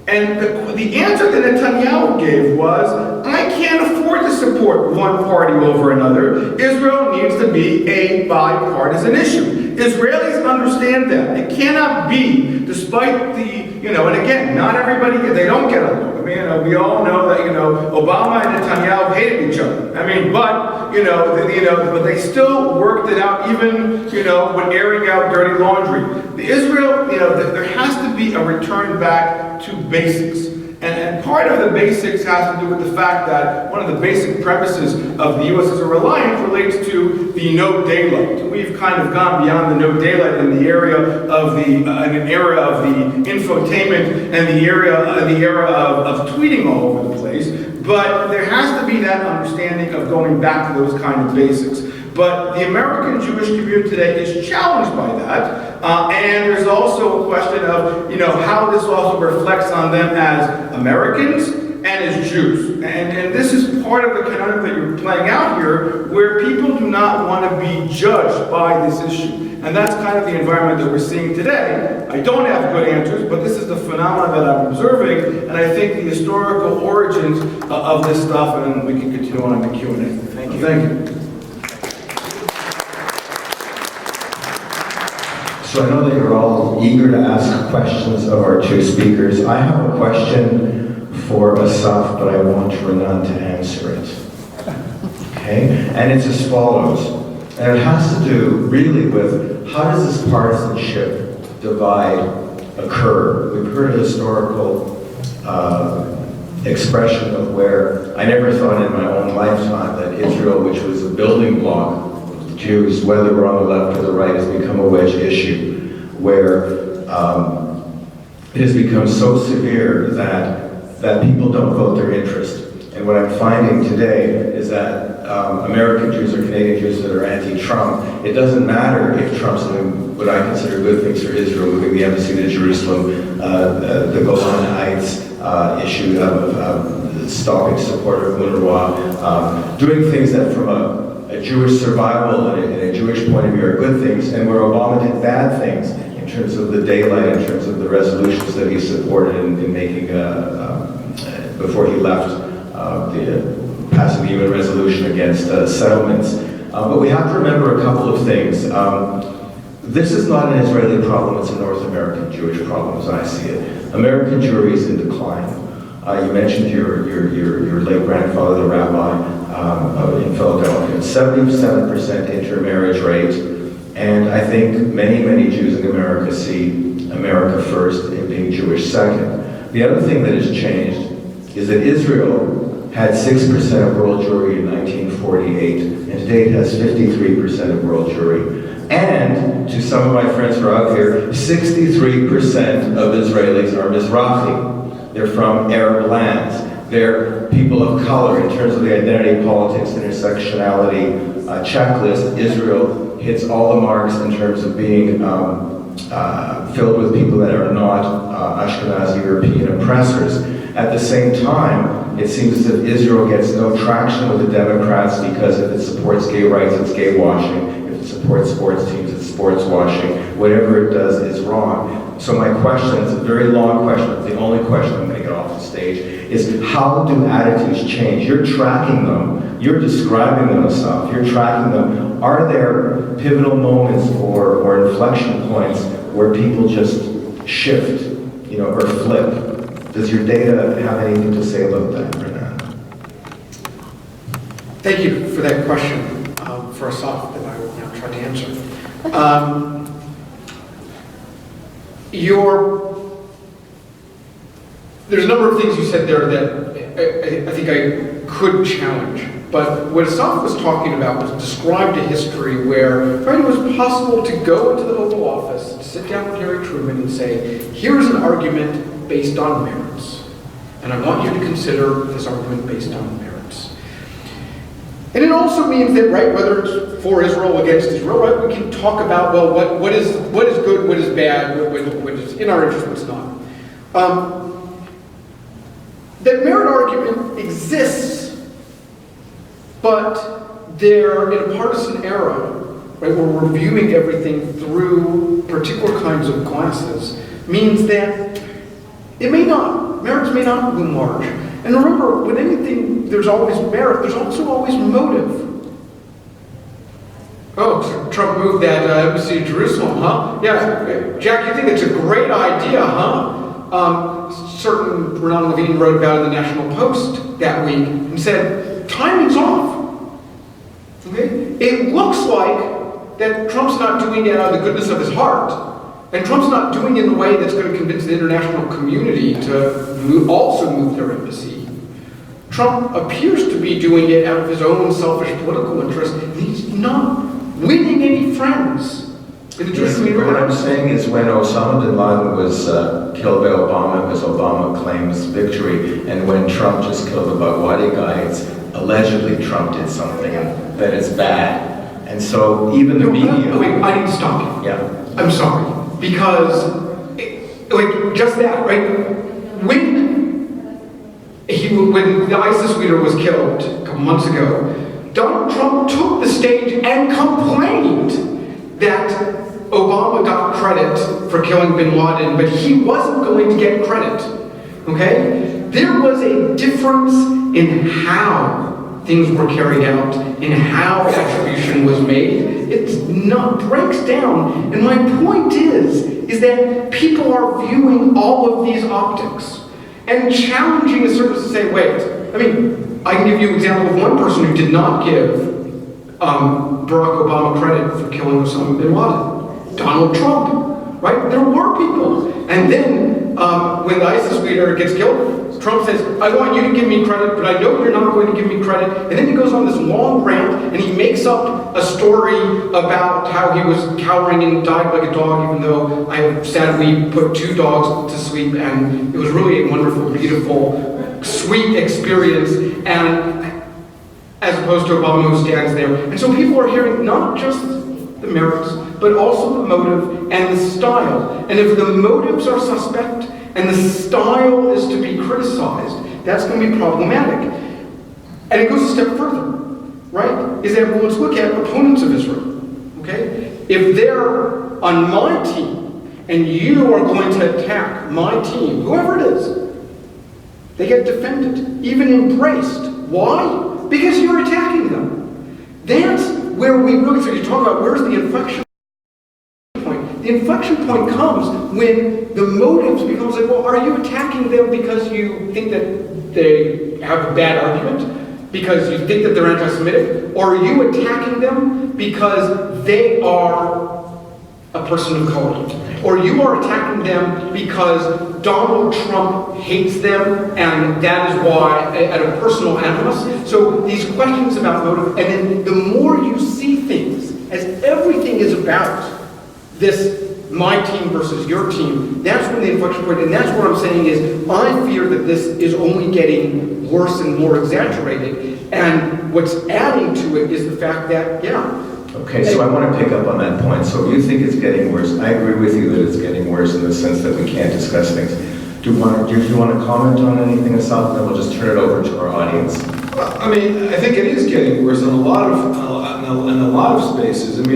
And the answer that Netanyahu gave was, I can't afford to support one party over another. Israel needs to be a bipartisan issue. Israelis understand that. It cannot be, despite the, and again, not everybody, they don't get along. I mean, we all know that, Obama and Netanyahu hated each other. I mean, but they still worked it out, even, when airing out dirty laundry. There has to be a return back to basics. And part of the basics has to do with the fact that one of the basic premises of the U.S.-Israel alliance relates to the no daylight. We've kind of gone beyond the no daylight in the area of the era of the infotainment and the era of tweeting all over the place. But there has to be that understanding of going back to those kind of basics. But the American Jewish community today is challenged by that. And there's also a question of, how this also reflects on them as Americans and as Jews. And this is part of the conundrum that you're playing out here, where people do not want to be judged by this issue. And that's kind of the environment that we're seeing today. I don't have good answers, but this is the phenomenon that I'm observing, and I think the historical origins of this stuff, and we can continue on in the Q&A. Thank you. So I know that you're all eager to ask questions of our two speakers. I have a question for Asaf, but I want Renan to answer it. Okay? And it's as follows. And it has to do really with how does this partisanship divide occur? We've heard a historical expression of where I never thought in my own lifetime that Israel, which was a building block, Jews, whether we're on the left or the right, has become a wedge issue, where it has become so severe that people don't vote their interest. And what I'm finding today is that American Jews or Canadian Jews that are anti-Trump, it doesn't matter if Trump's doing what I consider good things for Israel, moving the embassy to Jerusalem, the Golan Heights issue of stopping support of UNRWA, doing things that from a Jewish survival and a Jewish point of view are good things, and where Obama did bad things in terms of the daylight, in terms of the resolutions that he supported in making, before he left, passing the UN resolution against settlements. But we have to remember a couple of things. This is not an Israeli problem, it's a North American Jewish problem as I see it. American Jewry is in decline. You mentioned your late grandfather, the rabbi, in Philadelphia, 77% intermarriage rate, and I think many Jews in America see America first and being Jewish second. The other thing that has changed is that Israel had 6% of world Jewry in 1948, and today it has 53% of world Jewry. And, to some of my friends who are out here, 63% of Israelis are Mizrahi. They're from Arab lands. They're people of color in terms of the identity politics, intersectionality checklist. Israel hits all the marks in terms of being filled with people that are not Ashkenazi European oppressors. At the same time, it seems as if Israel gets no traction with the Democrats because if it supports gay rights, it's gay washing. If it supports sports teams, it's sports washing. Whatever it does is wrong. So my question, it's a very long question, it's the only question I'm going to get off the stage, is how do attitudes change? You're tracking them, you're describing them as stuff, you're tracking them. Are there pivotal moments or inflection points where people just shift or flip. Does your data have anything to say about that or not? Thank you for that question, first off, that I will now try to answer. There's a number of things you said there that I think I could challenge. But what Adath was talking about was described a history where it was possible to go into the Oval Office, to sit down with Harry Truman and say, here's an argument based on merits. And I want you to consider this argument based on merits. And it also means that, right, whether it's for Israel or against Israel, right, we can talk about, well, what is good, what is bad, what is in our interest, what's not. That merit argument exists, but they're in a partisan era, right, where we're viewing everything through particular kinds of glasses, means that merits may not loom large. And remember, with anything, there's always merit, there's also always motive. Oh, so Trump moved that embassy to Jerusalem, huh? Yeah, Jack, you think it's a great idea, huh? Certain Renan Levine wrote about it in the National Post that week and said, timing's off. Okay? It looks like that Trump's not doing it out of the goodness of his heart, and Trump's not doing it in a way that's going to convince the international community to also move their embassy. Trump appears to be doing it out of his own selfish political interest, and he's not winning any friends. What I'm saying is when Osama bin Laden was killed by Obama, it was Obama claims victory, and when Trump just killed the Baghdadi guy, it's allegedly Trump did something that is bad. And so even the media... Wait, I need to stop you. Yeah. I'm sorry. Because, just that, right? When the ISIS leader was killed a couple months ago, Donald Trump took the stage and complained that Obama got credit for killing bin Laden, but he wasn't going to get credit. Okay? There was a difference in how things were carried out, in how attribution was made. It breaks down. And my point is that people are viewing all of these optics and challenging a service to say, wait, I can give you an example of one person who did not give Barack Obama credit for killing Osama bin Laden. Donald Trump, right? There were people. And then when the ISIS leader gets killed, Trump says, I want you to give me credit, but I know you're not going to give me credit. And then he goes on this long rant, and he makes up a story about how he was cowering and died like a dog, even though I have sadly put 2 dogs to sleep, and it was really a wonderful, beautiful, sweet experience. And as opposed to Obama who stands there. And so people are hearing not just the merits, but also the motive and the style. And if the motives are suspect and the style is to be criticized, that's going to be problematic. And it goes a step further, right? Is that, well, let's look at opponents of Israel, okay? If they're on my team and you are going to attack my team, whoever it is, they get defended, even embraced. Why? Because you're attacking them. That's where we really, so you talk about where's the inflection point. The inflection point comes when the motives becomes like, well, are you attacking them because you think that they have a bad argument? Because you think that they're anti-Semitic? Or are you attacking them because they are a person of color? Or you are attacking them because Donald Trump hates them, and that is why, at a personal animus. So these questions about motive, and then the more you see things, as everything is about this my team versus your team, that's when the inflection point, and that's what I'm saying is, I fear that this is only getting worse and more exaggerated, and what's adding to it is the fact that, Okay, so I want to pick up on that point. So you think it's getting worse. I agree with you that it's getting worse in the sense that we can't discuss things. Do you want to comment on anything, Adath? Then we'll just turn it over to our audience. Well, I think it is getting worse in a lot of spaces. But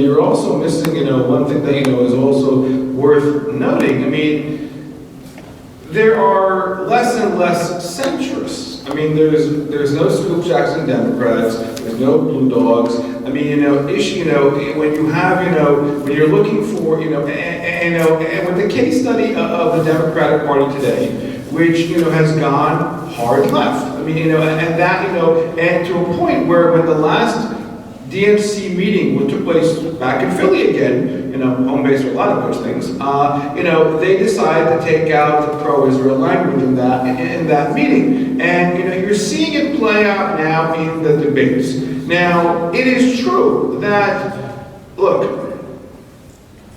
you're also missing, one thing that is also worth noting. There are less and less centrists. I mean, there's no scoop jacks and Democrats. There's no blue dogs. I mean, when you have, when you're looking for, and with the case study of the Democratic Party today, which, has gone hard left. I mean, and that, and to a point where when the last DNC meeting, which took place back in Philly again, home base for a lot of those things, they decided to take out the pro-Israel language in that meeting. And, you're seeing it play out now in the debates. Now, it is true that, look,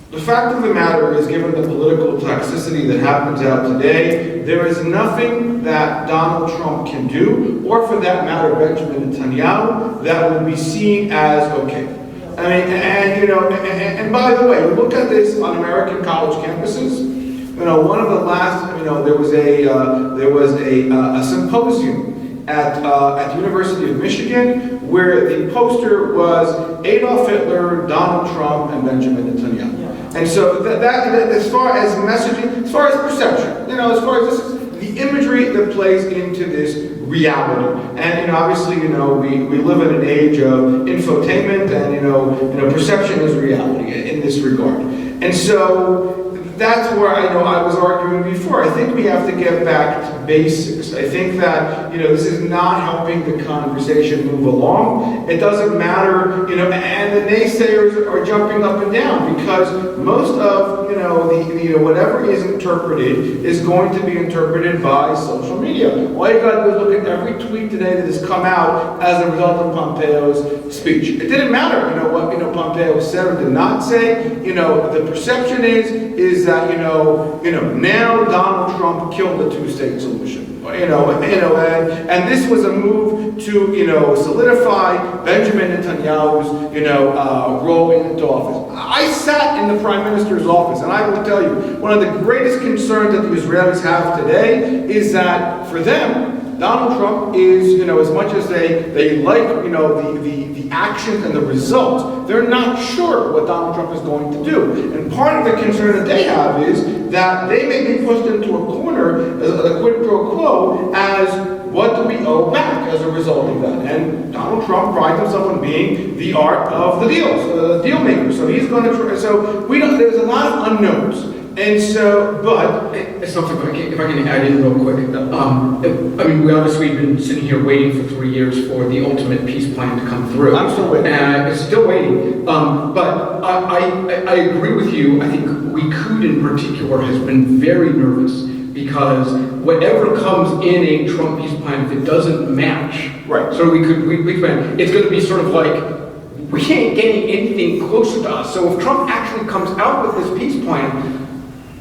the fact of the matter is, given the political toxicity that happens out today, there is nothing that Donald Trump can do, or for that matter, Benjamin Netanyahu, that will be seen as okay. I mean, and by the way, look at this on American college campuses. One of the last, there was a symposium at the University of Michigan where the poster was Adolf Hitler, Donald Trump, and Benjamin Netanyahu. And so that as far as messaging, as far as perception, as far as this is the imagery that plays into this reality. And obviously, we live in an age of infotainment, and perception is reality in this regard. And so that's where I was arguing before. I think we have to get back to basics. I think that, this is not helping the conversation move along. It doesn't matter, and the naysayers are jumping up and down because most of, whatever is interpreted is going to be interpreted by social media. All you got to do is look at every tweet today that has come out as a result of Pompeo's speech. It didn't matter, what, Pompeo said or did not say. The perception is that, now Donald Trump killed the two-state solution. And this was a move to, solidify Benjamin Netanyahu's, role into office. I sat in the Prime Minister's office, and I will tell you, one of the greatest concerns that the Israelis have today is that for them, Donald Trump is, as much as they like, the actions and the results, they're not sure what Donald Trump is going to do. And part of the concern that they have is that they may be pushed into a corner, a quid pro quo, as what do we owe back as a result of that? And Donald Trump prides himself on being the art of the deal maker. So he's going to try. So there's a lot of unknowns. And so, but it's something, if I can add in real quick. I mean, we obviously have been sitting here waiting for 3 years for the ultimate peace plan to come through. I'm still waiting. It's still waiting. But I agree with you. I think Likud in particular has been very nervous because whatever comes in a Trump peace plan, if it doesn't match, right? So we plan, it's going to be sort of like, we ain't getting anything closer to us. So if Trump actually comes out with this peace plan,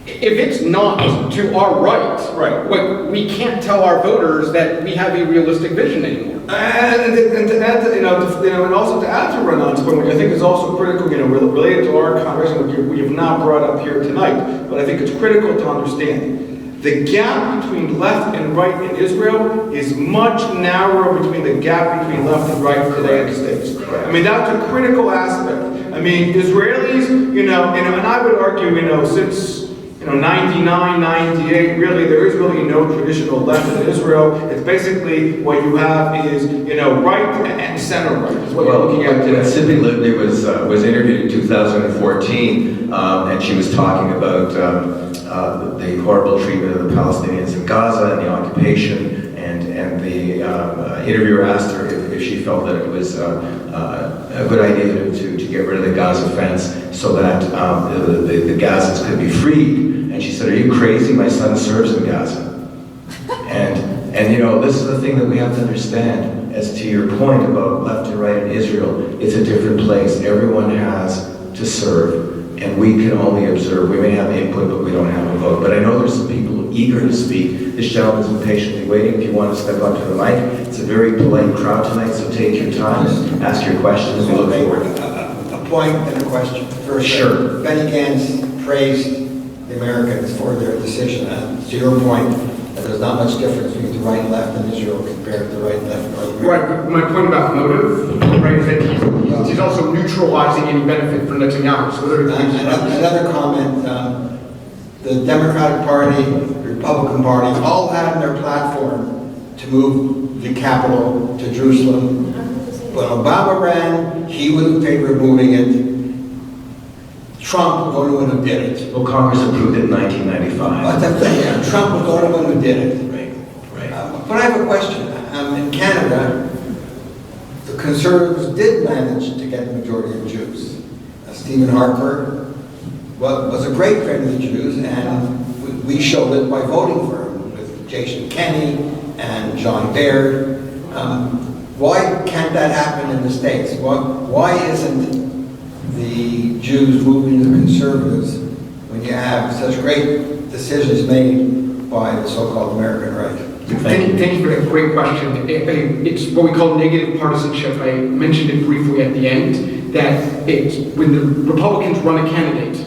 if it's not to our right, we can't tell our voters that we have a realistic vision anymore. And to add, and also to add to Renan's point, which I think is also critical, related to our conversation, which we have not brought up here tonight, but I think it's critical to understand. The gap between left and right in Israel is much narrower between the gap between left and right today in the States. I mean, that's a critical aspect. I mean, Israelis, and I would argue, since 99, 98, really, there is really no traditional left in Israel. It's basically what you have is, right and center right is what you're looking at today. Sydney Libney was interviewed in 2014, and she was talking about the horrible treatment of the Palestinians in Gaza and the occupation, and the interviewer asked her if she felt that it was a good idea to get rid of the Gaza fence so that the Gazans could be freed. And she said, "Are you crazy? My son serves in Gaza." And this is the thing that we have to understand. As to your point about left and right in Israel, it's a different place. Everyone has to serve, and we can only observe. We may have input, but we don't have a vote. But I know there's some people eager to speak. This gentleman's been patiently waiting. If you want to step up to the mic, it's a very polite crowd tonight, so take your time and ask your questions. We look forward. A point and a question. First, Sure. Benny Gantz praised the Americans for their decision. And to your point, that there's not much difference between the right and left in Israel compared to the right and left in North America. Right, my point about motive, right, is that he's also neutralizing any benefit for Netanyahu. So Another comment, the Democratic Party, Republican Party, all had in their platform to move the capital to Jerusalem. When Obama ran, he was in favor of moving it. Trump was the only one who did it. Well, Congress approved it in 1995. But that's it, yeah, Trump was the only one who did it. Right. But I have a question. In Canada, the Conservatives did manage to get the majority of Jews. Stephen Harper was a great friend of the Jews, and we showed it by voting for him with Jason Kenney and John Baird. Why can't that happen in the States? Why isn't the Jews moving to the Conservatives when you have such great decisions made by the so-called American right? Thank you for that great question. It's what we call negative partisanship. I mentioned it briefly at the end, that it's when the Republicans run a candidate,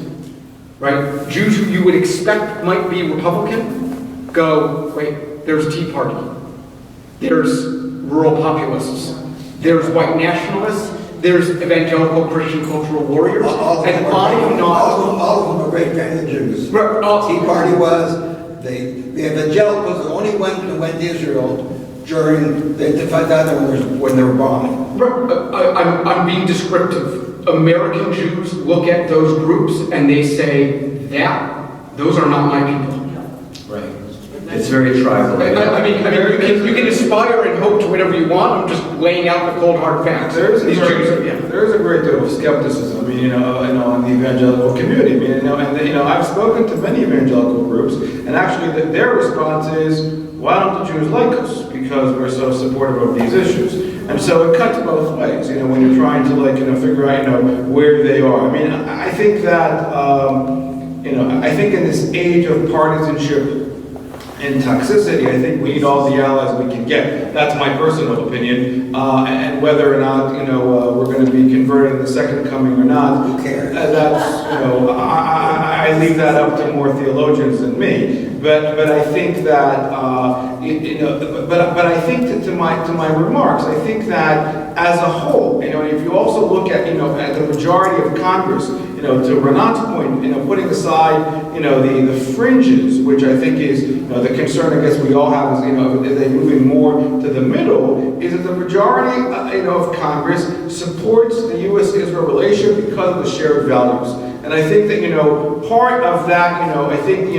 right? Jews who you would expect might be Republican go, wait, there's Tea Party, there's rural populists, there's white nationalists, there's evangelical Christian cultural warriors, and I am not... All of them are great friends of the Jews. Right, Tea Party was... The evangelicals were the only ones who went to Israel during the Intifada when they were bombing. I'm being descriptive. American Jews look at those groups and they say that those are not my people. Right. It's very tribal. I mean, you can aspire and hope to whatever you want. I'm just laying out the cold hard facts. There's a great deal of skepticism, in the evangelical community. I've spoken to many evangelical groups, and actually their response is, why don't the Jews like us? Because we're so supportive of these issues. And so it cuts both ways, when you're trying to figure out, where they are. I mean, I think that, I think in this age of partisanship and toxicity, I think we need all the allies we can get. That's my personal opinion. And whether or not, we're going to be converting the second coming or not, Who cares? That's, I leave that up to more theologians than me. But I think that, but I think to my remarks, I think that as a whole, if you also look at, at the majority of Congress, to Renat's point, putting aside, the fringes, which I think is, the concern I guess we all have is, are they moving more to the middle, is that the majority, of Congress supports the U.S.-Israel relationship because of the shared values. And I think that, part of that, I think,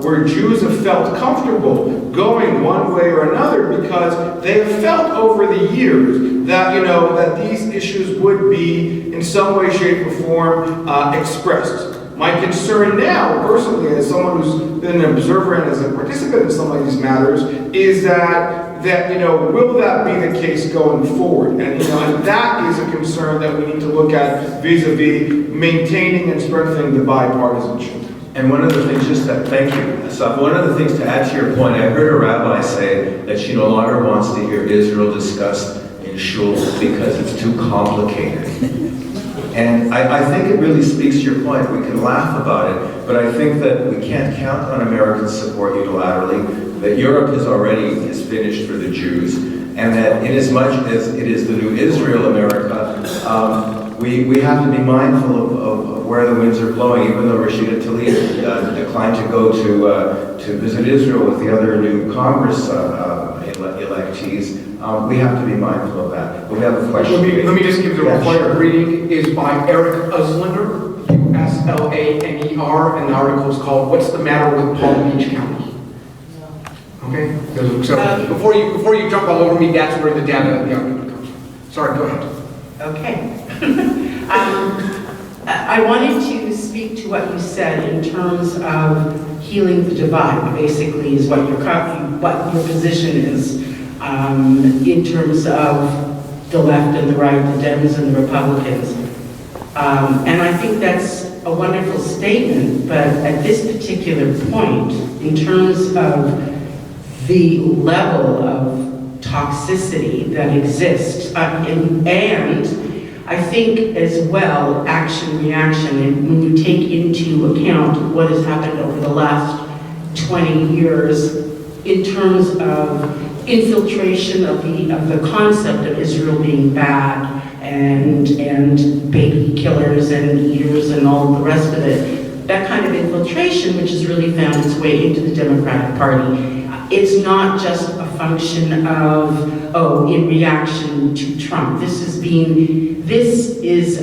where Jews have felt comfortable going one way or another because they have felt over the years that, that these issues would be in some way, shape, or form expressed. My concern now, personally, as someone who's been an observer and as a participant in some of these matters, is that will that be the case going forward? And, and that is a concern that we need to look at vis-a-vis maintaining and strengthening the bipartisanship. And one of the things, thank you, Asaf. One of the things to add to your point, I heard a rabbi say that she no longer wants to hear Israel discussed in shul because it's too complicated. And I think it really speaks to your point. We can laugh about it, but I think that we can't count on American support unilaterally, that Europe is finished for the Jews, and that inasmuch as it is the new Israel America, we have to be mindful of where the winds are blowing, even though Rashida Tlaib declined to go to visit Israel with the other new Congress electees. We have to be mindful of that. We have a question. Let me just give the required reading is by Eric Uslaner, U-S-L-A-N-E-R, and the article is called "What's the Matter with Palm Beach County?" Okay, so before you jump all over me, that's where the data comes from. Sorry, go ahead. Okay. I wanted to speak to what you said in terms of healing the divide. Basically, is what your position is in terms of the left and the right, the Dems and the Republicans. And I think that's a wonderful statement. But at this particular point, in terms of the level of toxicity that exists, and I think as well, action-reaction, and when you take into account what has happened over the last 20 years in terms of infiltration of the concept of Israel being bad and baby killers and eaters and all the rest of it, that kind of infiltration, which has really found its way into the Democratic Party, it's not just a function of, oh, in reaction to Trump. This is,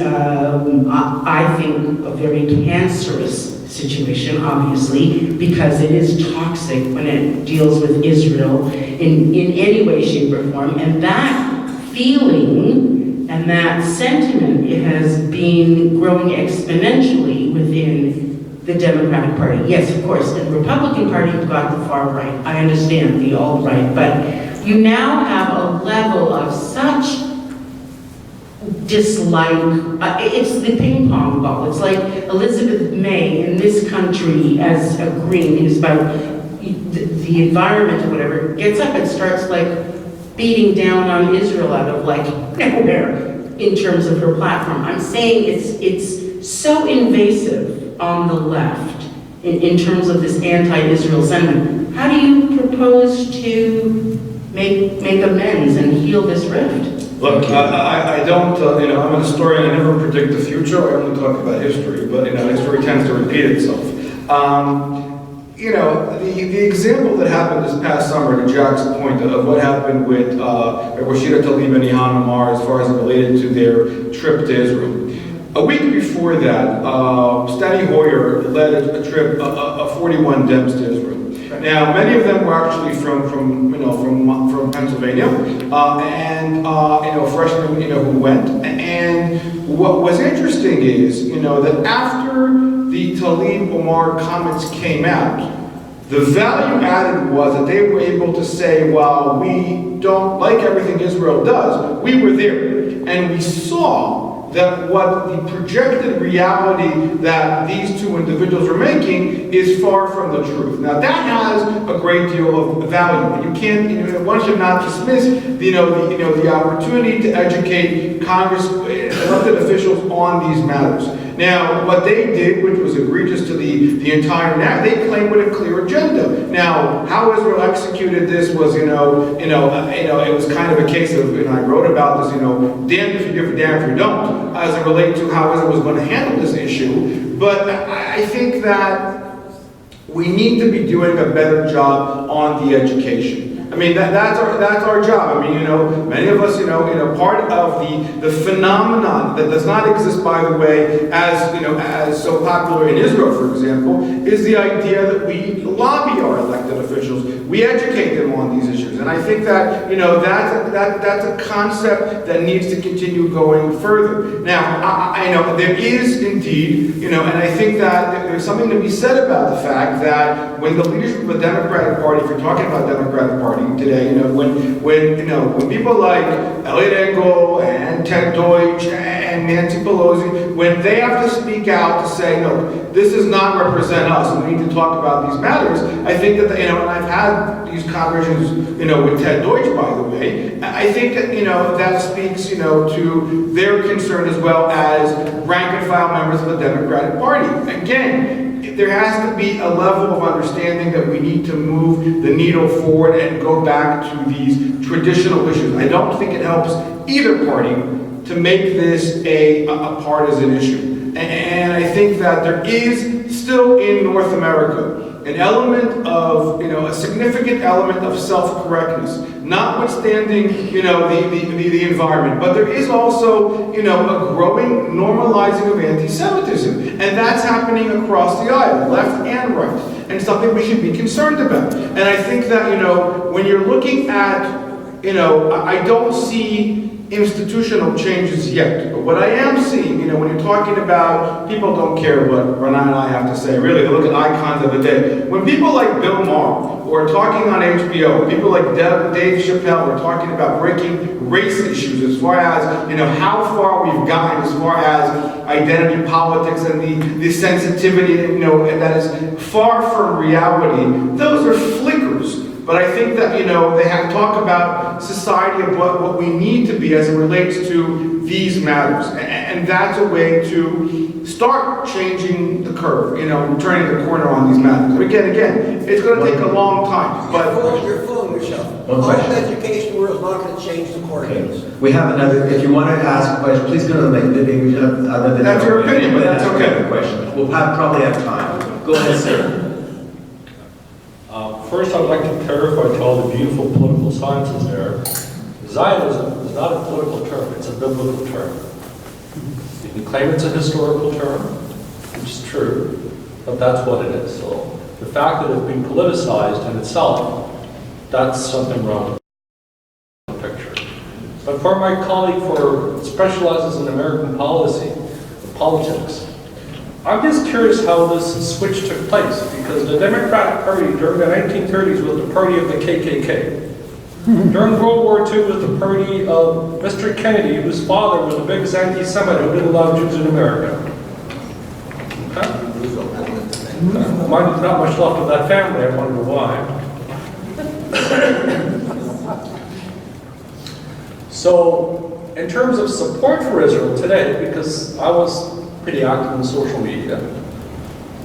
I think, a very cancerous situation, obviously, because it is toxic when it deals with Israel in any way, shape, or form. And that feeling and that sentiment, it has been growing exponentially within the Democratic Party. Yes, of course, in the Republican Party, you've got the far right. I understand the alt-right, but you now have a level of such dislike. It's the ping pong ball. It's like Elizabeth May in this country as a Green, who's about the environment or whatever, gets up and starts like beating down on Israel out of like nowhere in terms of her platform. I'm saying it's so invasive on the left in terms of this anti-Israel sentiment. How do you propose to make amends and heal this rift? Look, I don't, I'm an historian, I never predict the future, I only talk about history, but, history tends to repeat itself. The example that happened this past summer, to Jack's point, of what happened with Rashida Tlaib and Ilhan Omar as far as it related to their trip to Israel. A week before that, Steny Hoyer led a trip of 41 Dems to Israel. Now, many of them were actually from Pennsylvania, and freshmen, who went. And what was interesting is, that after the Tlaib Omar comments came out, the value added was that they were able to say, while we don't like everything Israel does, we were there, and we saw that what the projected reality that these two individuals are making is far from the truth. Now that has a great deal of value, and you can't, one should not dismiss, the opportunity to educate Congress, elected officials on these matters. Now, what they did, which was egregious to the entire narrative, they claimed with a clear agenda. Now, how Israel executed this was, it was kind of a case of, I wrote about this, damned if you do, damned if you don't, as it relates to how Israel was going to handle this issue. But I think that we need to be doing a better job on the education. I mean, that's our job. I mean, many of us, part of the phenomenon that does not exist, by the way, as so popular in Israel, for example, is the idea that we lobby our elected officials. We educate them on these issues. And I think that, that's a concept that needs to continue going further. Now, I know there is indeed, and I think that there's something to be said about the fact that when the leadership of the Democratic Party, if you're talking about Democratic Party today, when people like Elliot Engel and Ted Deutsch and Nancy Pelosi, when they have to speak out to say, no, this does not represent us, and we need to talk about these matters, I think that, and I've had these conversations, with Ted Deutsch, by the way, I think that, that speaks, to their concern as well as rank and file members of the Democratic Party. Again, there has to be a level of understanding that we need to move the needle forward and go back to these traditional issues. I don't think it helps either party to make this a partisan issue. And I think that there is still in North America an element of, a significant element of self-correctness, notwithstanding, the environment. But there is also, a growing normalizing of anti-Semitism. And that's happening across the aisle, left and right. And something we should be concerned about. And I think that, when you're looking at, I don't see institutional changes yet. But what I am seeing, when you're talking about, people don't care what Renan and I have to say, really, they look at icons of the day. When people like Bill Maher, who are talking on HBO, people like Dave Chappelle, who are talking about breaking race issues as far as, how far we've gotten as far as identity politics and the sensitivity, that is far from reality, those are flickers. But I think that, they have to talk about society and what we need to be as it relates to these matters. And that's a way to start changing the curve, turning the corner on these matters. And again, it's going to take a long time. But You're fooling yourself. One question. All education world is not going to change the core Okay. We have another, if you want to ask a question, please go to the mic. That's your opinion, but that's okay. Question. We'll probably have time. Go ahead, sir. First, I'd like to clarify to all the beautiful political sciences there. Zionism is not a political term, it's a biblical term. You can claim it's a historical term, which is true, but that's what it is. So the fact that it's being politicized in itself, that's something wrong with the picture. But for my colleague who specializes in American policy, politics, I'm just curious how this switch took place, because the Democratic Party during the 1930s was the party of the KKK. During World War II was the party of Mr. Kennedy, whose father was a big anti-Semite who didn't allow Jews in America. Not much left of that family, I wonder why. So, in terms of support for Israel today, because I was pretty active in social media,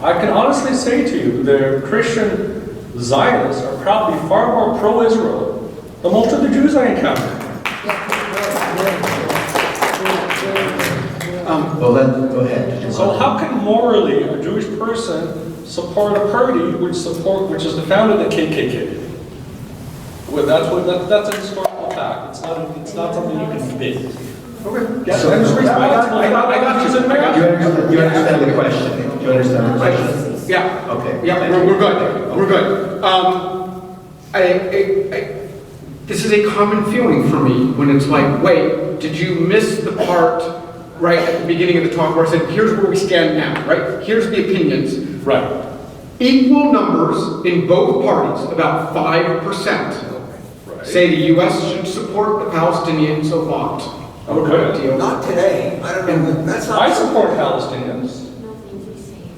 I can honestly say to you that Christian Zionists are probably far more pro-Israel than most of the Jews I encounter. Go ahead. So how can morally a Jewish person support a party which is the founder of the KKK? Well, that's a historical fact. It's not something you can debate. Okay. Yeah, So, I just I got you. You understand the question? You understand the question? Yeah. Okay. Yeah, we're good. We're good. This is a common feeling for me when it's like, wait, did you miss the part right at the beginning of the talk where I said, here's where we stand now, right? Here's the opinions. Right. Equal numbers in both parties, about 5%, say the U.S. should support the Palestinians a lot. Okay. Not today. I don't know. That's not. I support Palestinians.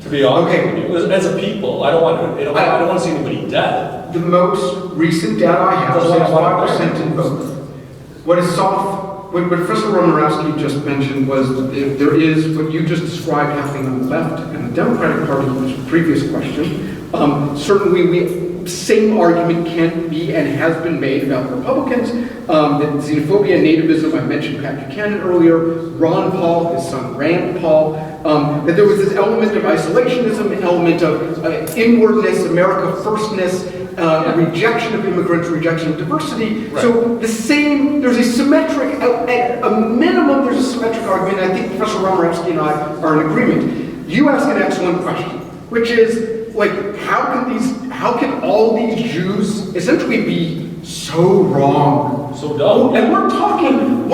To be honest with you, as a people, I don't want to see anybody dead. The most recent data I have says 5% in both. What Professor Romanowski just mentioned was there is what you just described happening on the left and the Democratic Party, which was the previous question. Certainly, same argument can be and has been made about Republicans. That xenophobia and nativism, I mentioned Pat Buchanan earlier, Ron Paul, his son Rand Paul, that there was this element of isolationism, an element of inwardness, America firstness, rejection of immigrants, rejection of diversity. Right. So there's a symmetric, at a minimum, there's a symmetric argument. I think Professor Romanowski and I are in agreement. You ask an excellent question, which is, like, how can all these Jews essentially be so wrong? So dumb. And we're talking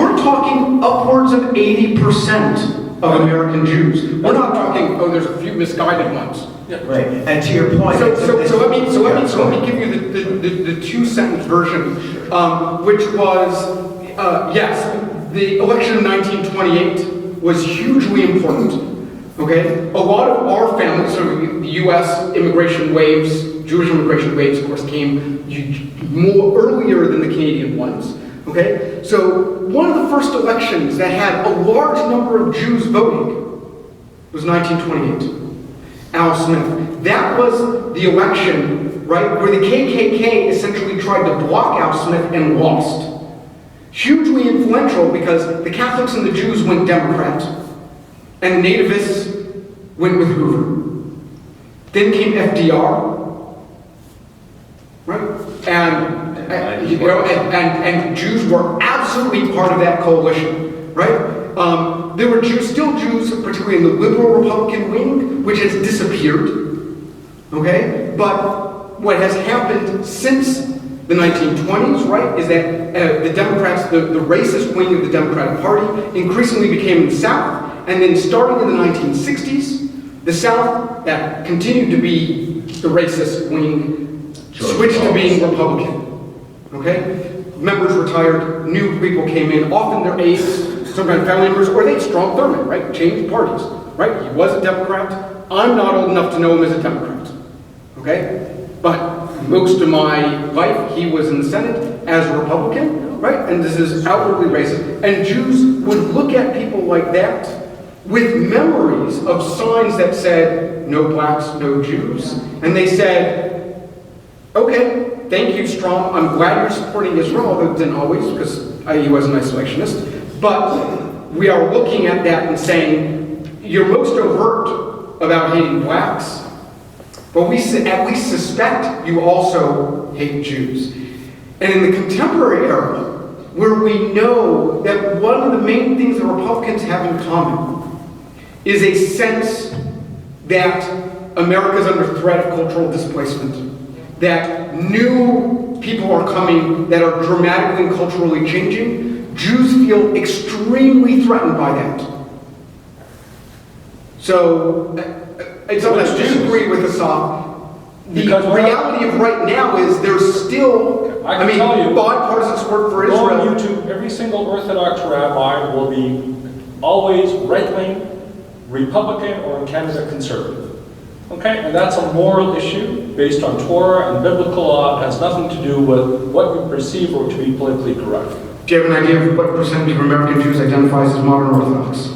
upwards of 80% of American Jews. We're not talking, there's a few misguided ones. Yeah. Right. And to your point, so let me give you the two-sentence version, which was, yes, the election of 1928 was hugely important. Okay, a lot of our families, so the U.S. immigration waves, Jewish immigration waves, of course, came more earlier than the Canadian ones. Okay, so one of the first elections that had a large number of Jews voting was 1928. Al Smith. That was the election, right, where the KKK essentially tried to block Al Smith and lost. Hugely influential because the Catholics and the Jews went Democrat, and the nativists went with Hoover. Then came FDR, right? And Jews were absolutely part of that coalition, right? There were still Jews, particularly in the liberal Republican wing, which has disappeared, okay? But what has happened since the 1920s, right, is that the Democrats, the racist wing of the Democratic Party, increasingly became the South, and then starting in the 1960s, the South, that continued to be the racist wing, switched to being Republican, okay? Members retired, new people came in, often their aides, sometimes family members, or they'd Strom Thurmond, right? Changed parties, right? He was a Democrat. I'm not old enough to know him as a Democrat, okay? But most of my life, he was in the Senate as a Republican, right? And this is outwardly racist. And Jews would look at people like that with memories of signs that said, no blacks, no Jews. And they said, okay, thank you, Strom. I'm glad you're supporting Israel, although it didn't always, because he was an isolationist. But we are looking at that and saying, you're most overt about hating blacks, but we at least suspect you also hate Jews. And in the contemporary era, where we know that one of the main things that Republicans have in common is a sense that America is under threat of cultural displacement, that new people are coming that are dramatically and culturally changing, Jews feel extremely threatened by that. So, I sometimes disagree with Assad. The reality of right now is there's still, I can tell you, bipartisan support for go Israel. on YouTube, every single Orthodox rabbi will be always right-wing, Republican, or in Canada, conservative. Okay, and that's a moral issue based on Torah and biblical law. It has nothing to do with what you perceive or to be politically correct. Do you have an idea of what percentage of American Jews identifies as modern Orthodox?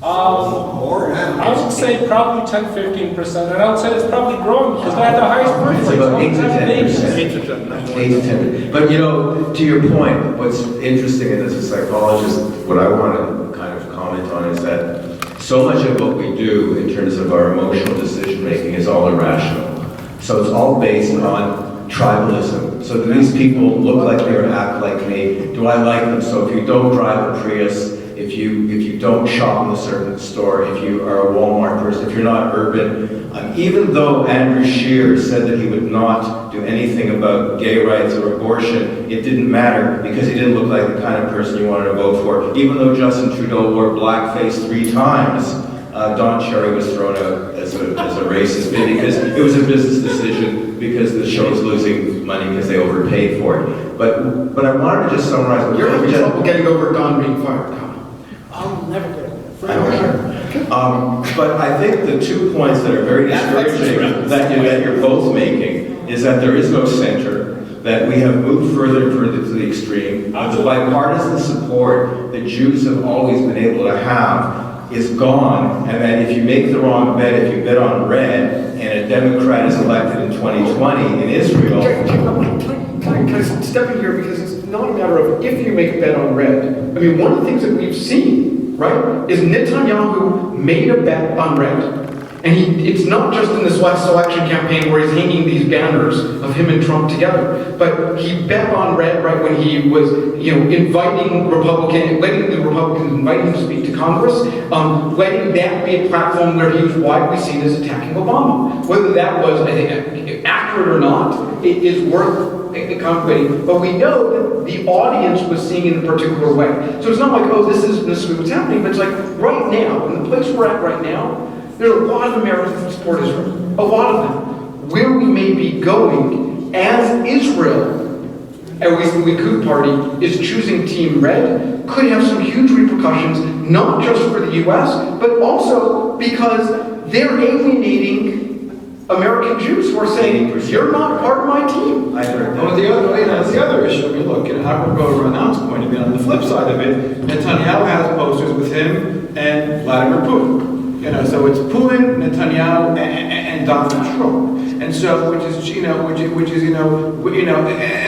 More now. I would say probably 10-15%, and I would say it's probably growing because they have the highest birth It's rate. about 8 to 10%. 8 to 10. 8 to 10. But you know, to your point, what's interesting, and as a psychologist, what I want to kind of comment on is that so much of what we do in terms of our emotional decision making is all irrational. So it's all based on tribalism. So do these people look like me or act like me? Do I like them? So if you don't drive a Prius, if you don't shop in a certain store, if you are a Walmart person, if you're not urban, even though Andrew Scheer said that he would not do anything about gay rights or abortion, it didn't matter because he didn't look like the kind of person you wanted to vote for. Even though Justin Trudeau wore blackface 3 times, Don Cherry was thrown out as a racist because it was a business decision because the show's losing money because they overpaid for it. But I wanted to just summarize what You're having trouble getting over Don being fired, Tom. I'll never get it. But I think the 2 points that are very discouraging that you're both making is that there is no center, that we have moved further and further to the extreme. The bipartisan support that Jews have always been able to have is gone, and that if you make the wrong bet, if you bet on red, and a Democrat is elected in 2020 in Israel... Can I step in here, because it's not a matter of if you make a bet on red. I mean, one of the things that we've seen, right, is Netanyahu made a bet on red. And it's not just in this last election campaign where he's hanging these banners of him and Trump together, but he bet on red right when he was, letting the Republicans invite him to speak to Congress, letting that be a platform where he was widely seen as attacking Obama. Whether that was, I think, accurate or not, it is worth contemplating. But we know that the audience was seeing it in a particular way. So it's not like, oh, this isn't necessarily what's happening, but it's like right now, in the place we're at right now, there's a lot of Americans that support Israel. A lot of them. Where we may be going as Israel, at least the Likud party, is choosing Team Red, could have some huge repercussions, not just for the U.S., but also because they're alienating American Jews who are saying, you're not part of my team. I heard that. Well, the other issue, I mean, look, apropos of Renat's point, I mean, on the flip side of it, Netanyahu has posters with him and Vladimir Putin. So it's Putin, Netanyahu, and Donald Trump. And so, and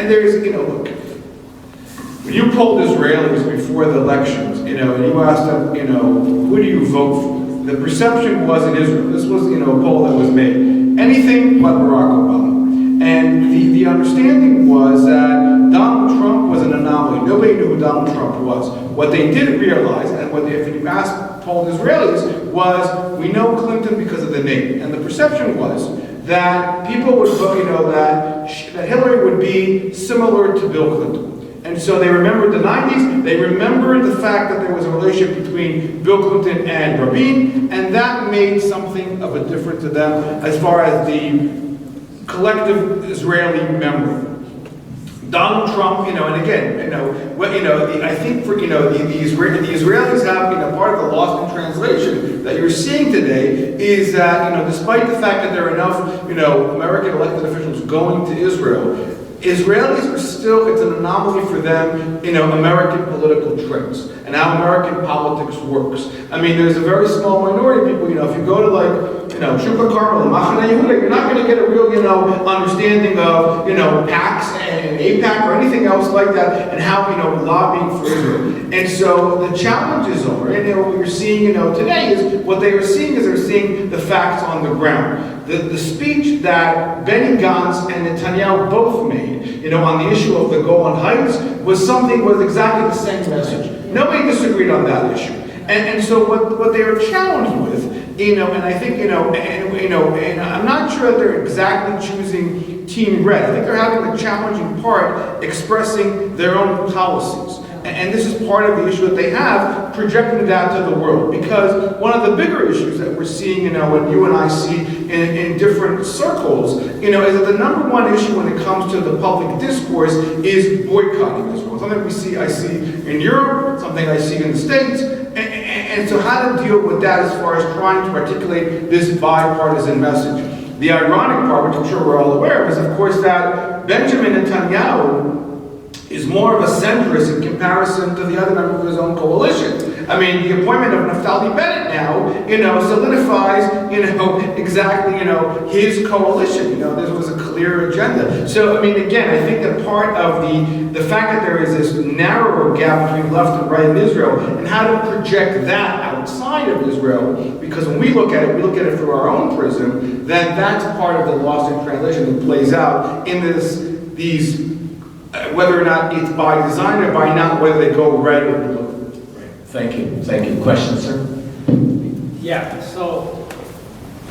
there's, look, when you polled Israelis before the elections, and you asked them, who do you vote for? The perception was in Israel, this was, a poll that was made, anything but Barack Obama. And the understanding was that Donald Trump was an anomaly. Nobody knew who Donald Trump was. What they didn't realize, and if you told Israelis, was we know Clinton because of the name. And the perception was that people would vote, that Hillary would be similar to Bill Clinton. And so they remembered the 90s, they remembered the fact that there was a relationship between Bill Clinton and Rabin, and that made something of a difference to them as far as the collective Israeli memory. Donald Trump, and again, I think for, the Israelis have, part of the lost in translation that you're seeing today is that, despite the fact that there are enough, American elected officials going to Israel, Israelis are still, it's an anomaly for them, American political tricks and how American politics works. I mean, there's a very small minority of people, if you go to Shukla Carmel and Machane Yehuda, you're not going to get a real, understanding of, PACs and AIPAC or anything else like that and how, lobbying for Israel. And so the challenges are, and what you're seeing, today is what they are seeing is they're seeing the facts on the ground. The speech that Benny Gantz and Netanyahu both made, on the issue of the Golan Heights was exactly the same message. Nobody disagreed on that issue. And so what they are challenged with, and I think, and I'm not sure that they're exactly choosing Team Red. I think they're having the challenging part expressing their own policies. And this is part of the issue that they have, projecting that to the world. Because one of the bigger issues that we're seeing, and you and I see in different circles, is that the number one issue when it comes to the public discourse is boycotting Israel. Something I see in Europe, something I see in the States. And so how to deal with that as far as trying to articulate this bipartisan message. The ironic part, which I'm sure we're all aware of, is of course that Benjamin Netanyahu is more of a centrist in comparison to the other members of his own coalition. I mean, the appointment of Naftali Bennett now, solidifies, exactly, his coalition. This was a clear agenda. So, I mean, again, I think that part of the fact that there is this narrower gap between left and right in Israel, and how to project that outside of Israel, because when we look at it through our own prism, then that's part of the lost in translation that plays out in these whether or not it's by design or by not, whether they go red or blue. Right. Thank you. Question, sir? Yeah, so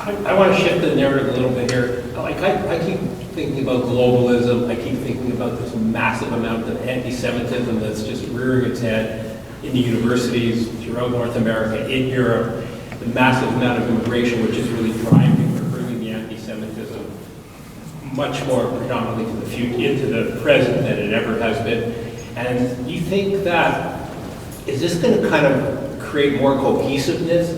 I want to shift the narrative a little bit here. Like I keep thinking about globalism. I keep thinking about this massive amount of anti-Semitism that's just rearing its head in the universities throughout North America, in Europe, the massive amount of immigration, which is really driving or bringing the anti-Semitism much more predominantly to the future, into the present than it ever has been. And you think that, is this going to kind of create more cohesiveness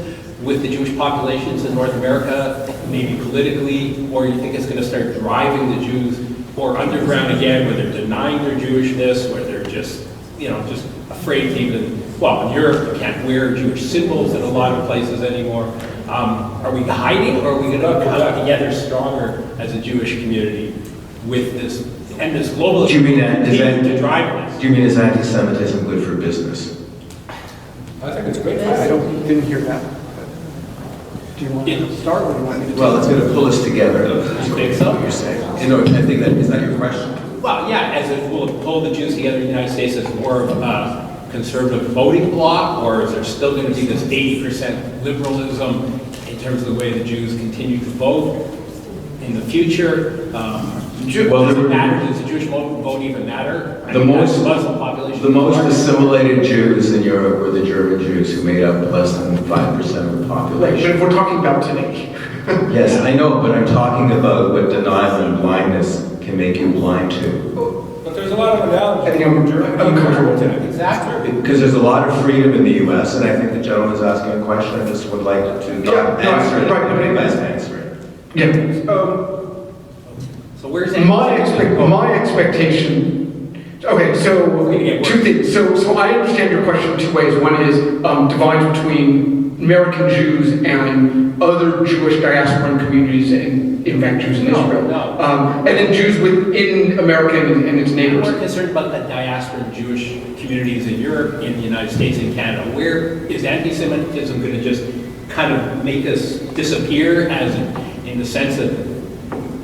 with the Jewish populations in North America, maybe politically, or you think it's going to start driving the Jews more underground again, where they're denying their Jewishness, where they're just afraid to even, well, in Europe, you can't wear Jewish symbols in a lot of places anymore. Are we hiding, or are we going to come together stronger as a Jewish community with this and this globalism to drive this? Do you mean is anti-Semitism good for business? I think it's great. Didn't hear that. Do you want to start, or do you want me to? Well, it's going to pull us together. You think so? What you're saying. I think is that your question? Well, yeah, as it will pull the Jews together in the United States as more of a conservative voting bloc, or is there still going to be this 80% liberalism in terms of the way the Jews continue to vote in the future? Does it matter? Does the Jewish vote even matter? The most Muslim population. The most assimilated Jews in Europe were the German Jews, who made up less than 5% of the population. Right, but if we're talking about today. Yes, I know, but I'm talking about what denial and blindness can make you blind to. But there's a lot of analogies. I think I'm comfortable with that. Exactly. Because there's a lot of freedom in the U.S., and I think the gentleman is asking a question. I just would like to answer it. Right, best answer it. Yeah. So where's My expectation. Okay, so two things. So I understand your question two ways. One is divides between American Jews and other Jewish diasporan communities and in fact Jews in Israel. No. And then Jews within America and its I'm neighbors. more concerned about the diaspora Jewish communities in Europe, in the United States, and Canada. Where is anti-Semitism going to just kind of make us disappear, as in the sense that,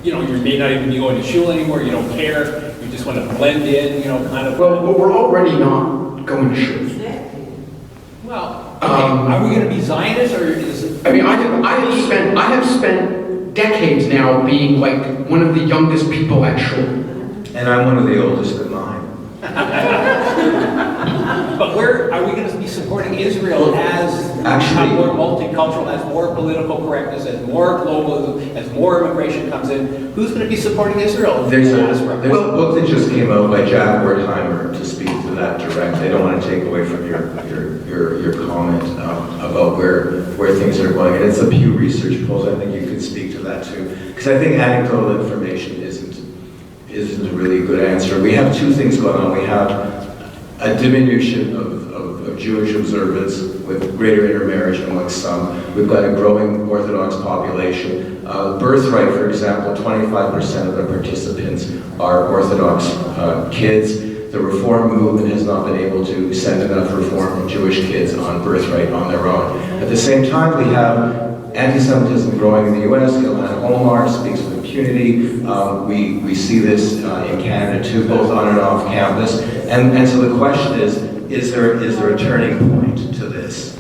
you may not even be going to shul anymore, you don't care, you just want to blend in, kind of. Well, we're already not going to shul. Well, okay, are we going to be Zionists, or is? I mean, I have spent decades now being like one of the youngest people at shul. And I'm one of the oldest in mine. But where are we going to be supporting Israel as more multicultural, as more political correctness, as more globalism, as more immigration comes in? Who's going to be supporting Israel? There's a book that just came out by Jack Wertheimer to speak to that direct. I don't want to take away from your comment about where things are going. And it's a Pew Research poll. I think you could speak to that too, because I think anecdotal information isn't a really good answer. We have two things going on. We have a diminution of Jewish observance with greater intermarriage amongst some. We've got a growing Orthodox population. Birthright, for example, 25% of the participants are Orthodox kids. The reform movement has not been able to send enough reform Jewish kids on birthright on their own. At the same time, we have anti-Semitism growing in the U.S. Ilana Omar speaks with impunity. We see this in Canada too, both on and off campus. And so the question is there a turning point to this?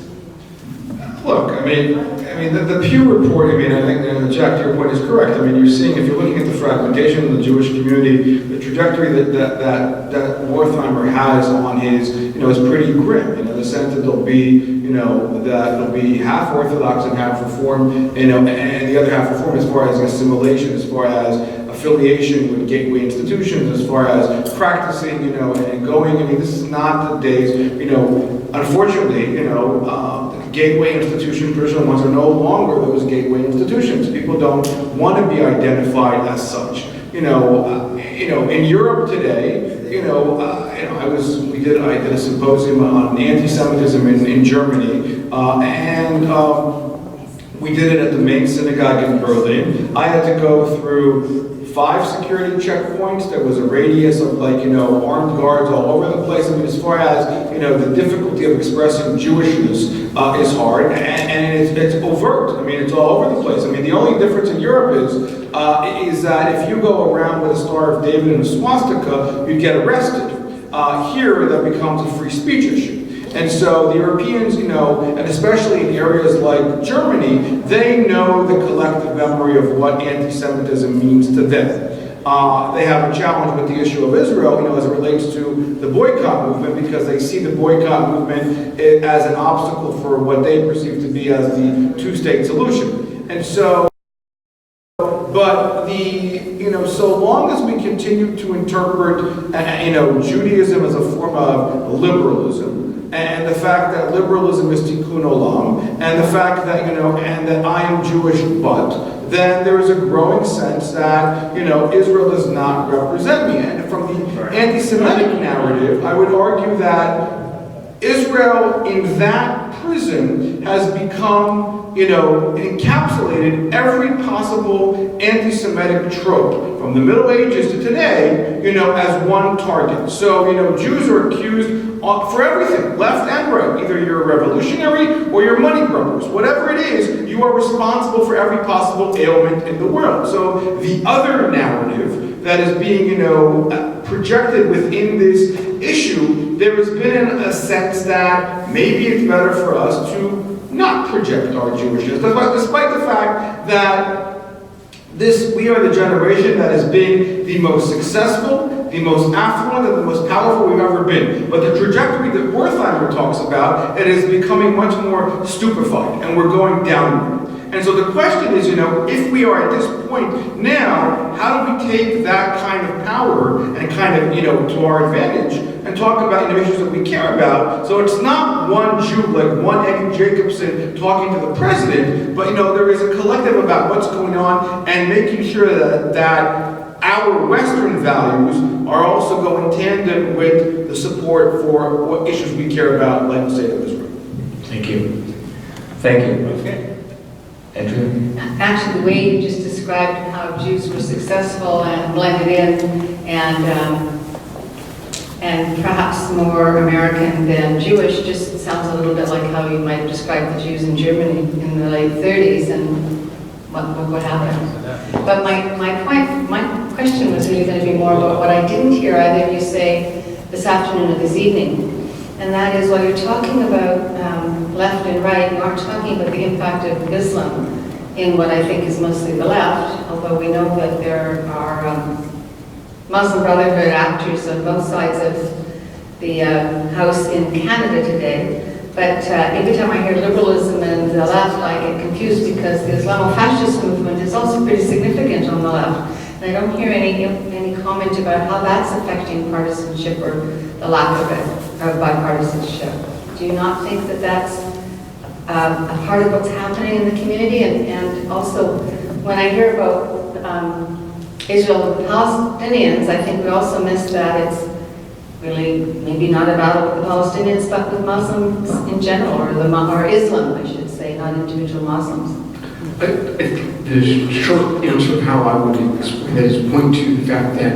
Look, I mean, the Pew report, I think Jack, your point is correct. I mean, you're seeing, if you're looking at the fragmentation of the Jewish community, the trajectory that Wertheimer has on his, is pretty grim. The sense that there'll be, that it'll be half Orthodox and half Reform, and the other half Reform as far as assimilation, as far as affiliation with gateway institutions, as far as practicing, and going. I mean, this is not the days, unfortunately, gateway institutions, traditional ones, are no longer those gateway institutions. People don't want to be identified as such. In Europe today, I did a symposium on anti-Semitism in Germany, and we did it at the main synagogue in Berlin. I had to go through 5 security checkpoints. There was a radius of armed guards all over the place. I mean, as far as, the difficulty of expressing Jewishness is hard, and it's overt. I mean, it's all over the place. I mean, the only difference in Europe is that if you go around with a Star of David and a swastika, you get arrested. Here, that becomes a free speech issue. And so the Europeans, and especially in areas like Germany, they know the collective memory of what anti-Semitism means to them. They have a challenge with the issue of Israel, as it relates to the boycott movement, because they see the boycott movement as an obstacle for what they perceive to be as the two-state solution. And so, but so long as we continue to interpret, Judaism as a form of liberalism, and the fact that liberalism is tikkun olam, and the fact that, and that I am Jewish, but, then there is a growing sense that, Israel does not represent me. And from the anti-Semitic narrative, I would argue that Israel in that prison has become, encapsulated every possible anti-Semitic trope from the Middle Ages to today, as one target. So, Jews are accused for everything, left and right. Either you're a revolutionary or you're money grubbers. Whatever it is, you are responsible for every possible ailment in the world. So the other narrative that is being, projected within this issue, there has been a sense that maybe it's better for us to not project our Jewishness, despite the fact that we are the generation that has been the most successful, the most affluent, and the most powerful we've ever been. But the trajectory that Wertheimer talks about, it is becoming much more stupefied, and we're going downward. And so the question is, if we are at this point now, how do we take that kind of power and kind of, to our advantage and talk about issues that we care about? So it's not one Jew, like one Eddie Jacobson talking to the president, but, there is a collective about what's going on and making sure that our Western values are also going tandem with the support for what issues we care about, like the state of Israel. Thank you. Thank you. Okay. Andrea? Actually, the way you just described how Jews were successful and blended in and perhaps more American than Jewish just sounds a little bit like how you might describe the Jews in Germany in the late 30s and what happened. But my question was really going to be more about what I didn't hear either of you say this afternoon or this evening. And that is, while you're talking about left and right, you aren't talking about the impact of Islam in what I think is mostly the left, although we know that there are Muslim Brotherhood actors on both sides of the House in Canada today. But every time I hear liberalism and the left, I get confused because the Islamofascist movement is also pretty significant on the left. And I don't hear any comment about how that's affecting partisanship or the lack of it, of bipartisanship. Do you not think that that's a part of what's happening in the community? And also, when I hear about Israel and Palestinians, I think we also miss that it's really maybe not a battle with the Palestinians, but with Muslims in general, or Islam, I should say, not individual Muslims. I think the short answer of how I would explain that is point to the fact that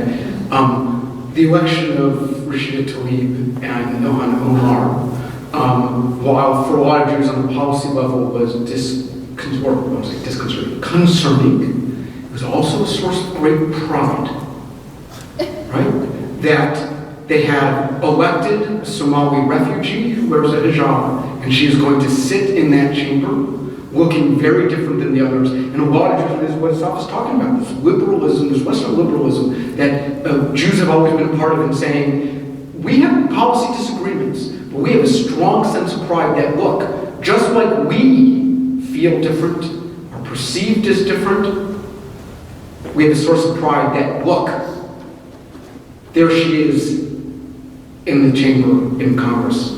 the election of Rashida Tlaib and Ilhan Omar, while for a lot of Jews on the policy level was concerning, it was also a source of great pride, right? That they had elected a Somali refugee who wears a hijab, and she is going to sit in that chamber looking very different than the others. And a lot of Jews, what Adath is talking about, this liberalism, this Western liberalism that Jews have always been a part of, and saying, we have policy disagreements, but we have a strong sense of pride that, look, just like we feel different, are perceived as different, we have a source of pride that, look, there she is in the chamber in Congress.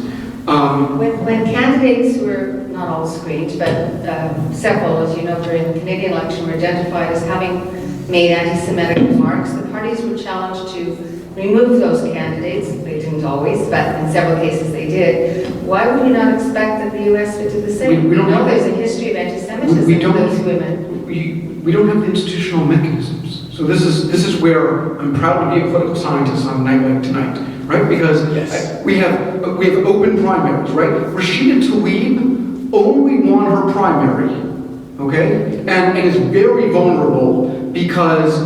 When candidates were not all screened, but several, as you know, during the Canadian election were identified as having made anti-Semitic remarks, the parties were challenged to remove those candidates. They didn't always, but in several cases they did. Why would you not expect that the U.S. would do the same? We don't know have there's a history of anti-Semitism in those women. We don't have the institutional mechanisms. So this is where I'm proud to be a political scientist on a night like tonight, right? Because we have open primaries, right? Rashida Tlaib only won her primary, okay? And is very vulnerable because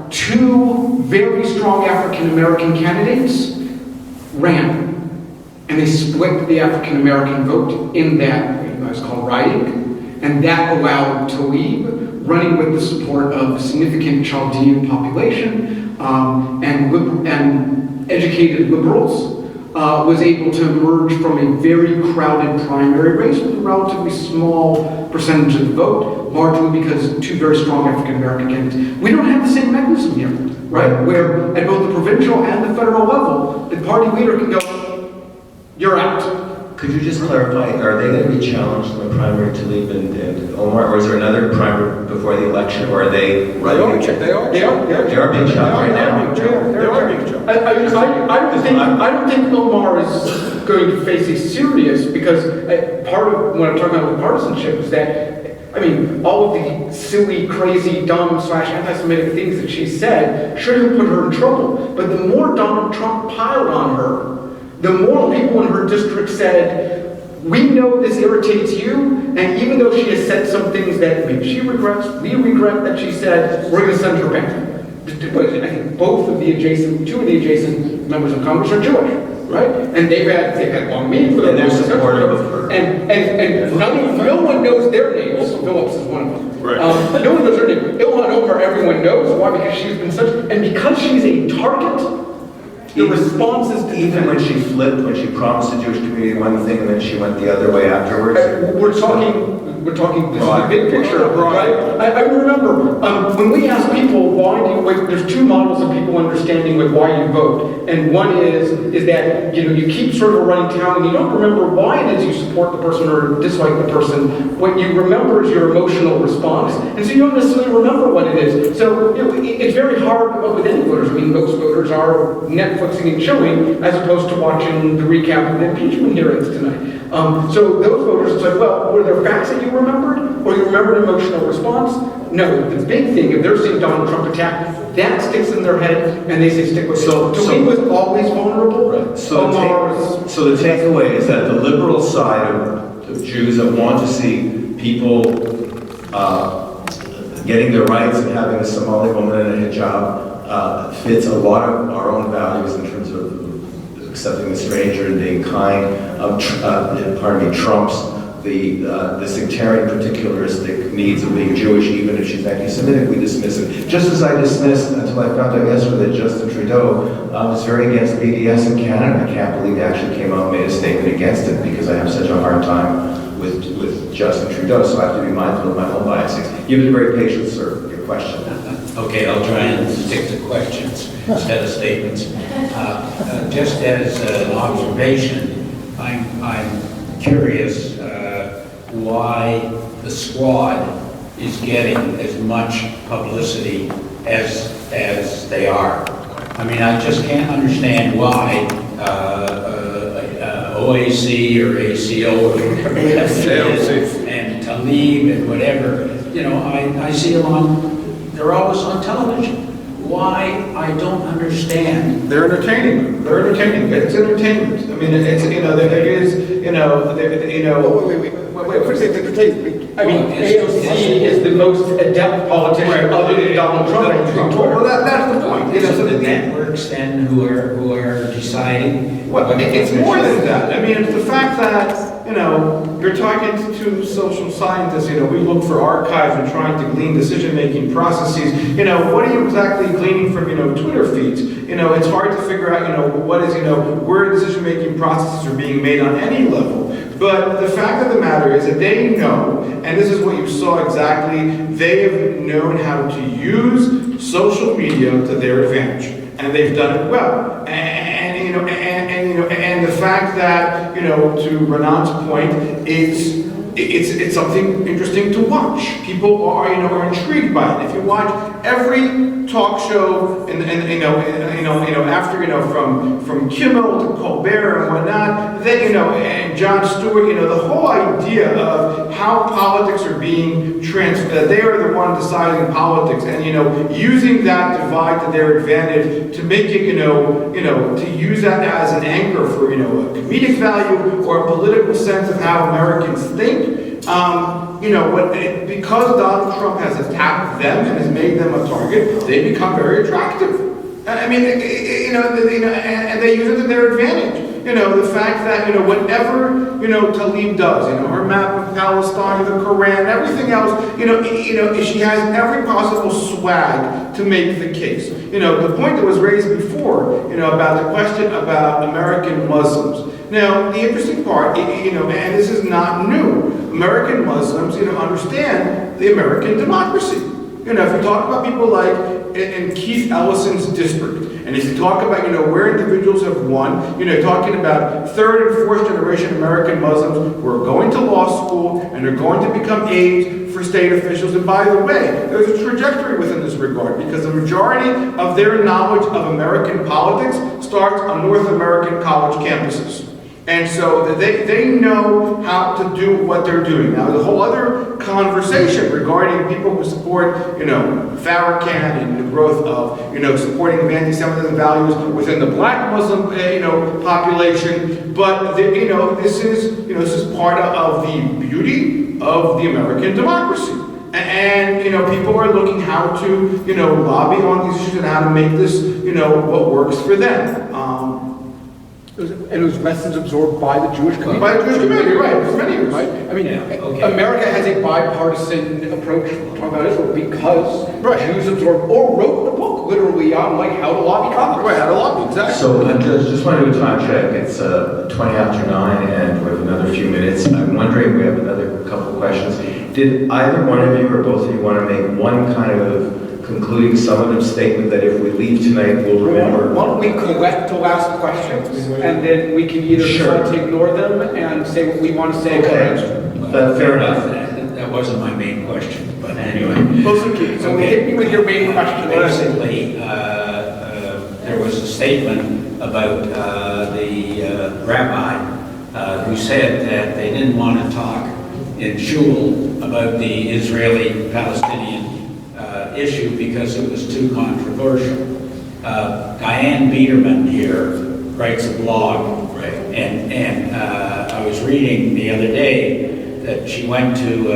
two very strong African-American candidates ran. And they split the African-American vote in that, what you guys call riding. And that allowed Tlaib, running with the support of a significant Chaldean population and educated liberals, was able to emerge from a very crowded primary race with a relatively small percentage of the vote, largely because two very strong African-American candidates. We don't have the same mechanism here, right? Where at both the provincial and the federal level, the party leader can go, you're out. Could you just clarify, are they going to be challenged in the primary to leave and Omar, or is there another primary before the election, or are they? They are being challenged. They are being challenged right now. They are being challenged. I don't think Omar is going to face a serious, because part of what I'm talking about with partisanship is that, I mean, all of the silly, crazy, dumb / anti-Semitic things that she said should have put her in trouble. But the more Donald Trump piled on her, the more people in her district said, we know this irritates you, and even though she has said some things that maybe she regrets, we regret that she said, we're going to send her back. I think two of the adjacent members of Congress are Jewish, right? And they've had long meetings with her. And they're supportive of her. And no one knows their names. Phillips is one of them. Right. No one knows her name. Ilhan Omar, everyone knows. Why? Because she's been and because she's a target, the response is even when she flipped, when she promised the Jewish community one thing and then she went the other way afterwards. We're talking this is the big picture, right? I remember when we ask people why do you, there's two models of people understanding with why you vote, and one is that you keep sort of running town and you don't remember why it is you support the person or dislike the person. What you remember is your emotional response, and so you don't necessarily remember what it is. So it's very hard to vote with any voters. I mean, most voters are Netflixing and chilling as opposed to watching the recap of the impeachment hearings tonight. So those voters, it's like, well, were there facts that you remembered? Or you remembered emotional response? No, the big thing, if they're seeing Donald Trump attack, that sticks in their head and they say stick with it. So he was always vulnerable. Right. So the takeaway is that the liberal side of Jews that want to see people getting their rights and having a Somali woman in a hijab fits a lot of our own values in terms of accepting the stranger and being kind. Trumps the sectarian particularistic needs of being Jewish, even if she's anti-Semitic, we dismiss it. Just as I dismissed, until I found out yesterday that Justin Trudeau is very against BDS in Canada. I can't believe he actually came out and made a statement against it because I have such a hard time with Justin Trudeau, so I have to be mindful of my own biases. You've been very patient, sir. Your question. Okay, I'll try and stick to questions instead of statements. Just as an observation, I'm curious why the squad is getting as much publicity as they are. I mean, I just can't understand why OAC or ACO and Tlaib and whatever, I see them they're always on television. Why? I don't understand. They're entertaining. They're entertaining. It's entertainment. I mean, it's it is I mean, AOC is the most adept politician other than Donald Trump. Well, that's the point. Is it the networks then who are deciding? Well, it's more than that. I mean, it's the fact that, you're talking to social scientists, we look for archives and trying to glean decision-making processes. What are you exactly gleaning from, Twitter feeds? It's hard to figure out, what is, where decision-making processes are being made on any level. But the fact of the matter is that they know, and this is what you saw exactly, they have known how to use social media to their advantage, and they've done it well. And the fact that, to Renan's point, it's something interesting to watch. People are intrigued by it. If you watch every talk show, after, from Kimmel to Colbert and whatnot, then, and Jon Stewart, the whole idea of how politics are being they are the one deciding politics, and, using that divide to their advantage to make it, to use that as an anchor for, a comedic value or a political sense of how Americans think. Because Donald Trump has attacked them and has made them a target, they become very attractive. I mean, and they use it to their advantage. The fact that, whatever, Tlaib does, her map of Palestine, the Quran, everything else, she has every possible swag to make the case. The point that was raised before, about the question about American Muslims. Now, the interesting part, and this is not new, American Muslims, understand the American democracy. If you talk about people like in Keith Ellison's district, and if you talk about, where individuals have won, talking about third and fourth generation American Muslims who are going to law school and are going to become aides for state officials. And by the way, there's a trajectory within this regard, because the majority of their knowledge of American politics starts on North American college campuses. And so they know how to do what they're doing. Now, the whole other conversation regarding people who support, Farrakhan and the growth of, supporting anti-Semitism values within the black Muslim, population. But, this is part of the beauty of the American democracy. And, people are looking how to, lobby on these issues and how to make this, what works for them. And it was lessons absorbed by the Jewish community. By the Jewish community, right, for many years. Right? I mean, America has a bipartisan approach to talking about Israel because Jews absorbed or wrote the book literally on how to lobby Congress. Right, how to lobby, exactly. So just want to do a time check. It's 20 after 9 and we have another few minutes. I'm wondering, we have another couple of questions. Did either one of you or both of you want to make one kind of concluding summative statement that if we leave tonight, we'll remember? Why don't we collect the last questions, and then we can either try to ignore them and say what we want to say. Okay. Fair enough. That wasn't my main question, but anyway. So we hit me with your main question. Basically, there was a statement about the rabbi who said that they didn't want to talk in shul about the Israeli-Palestinian issue because it was too controversial. Diane Biederman here writes a blog, and I was reading the other day that she went to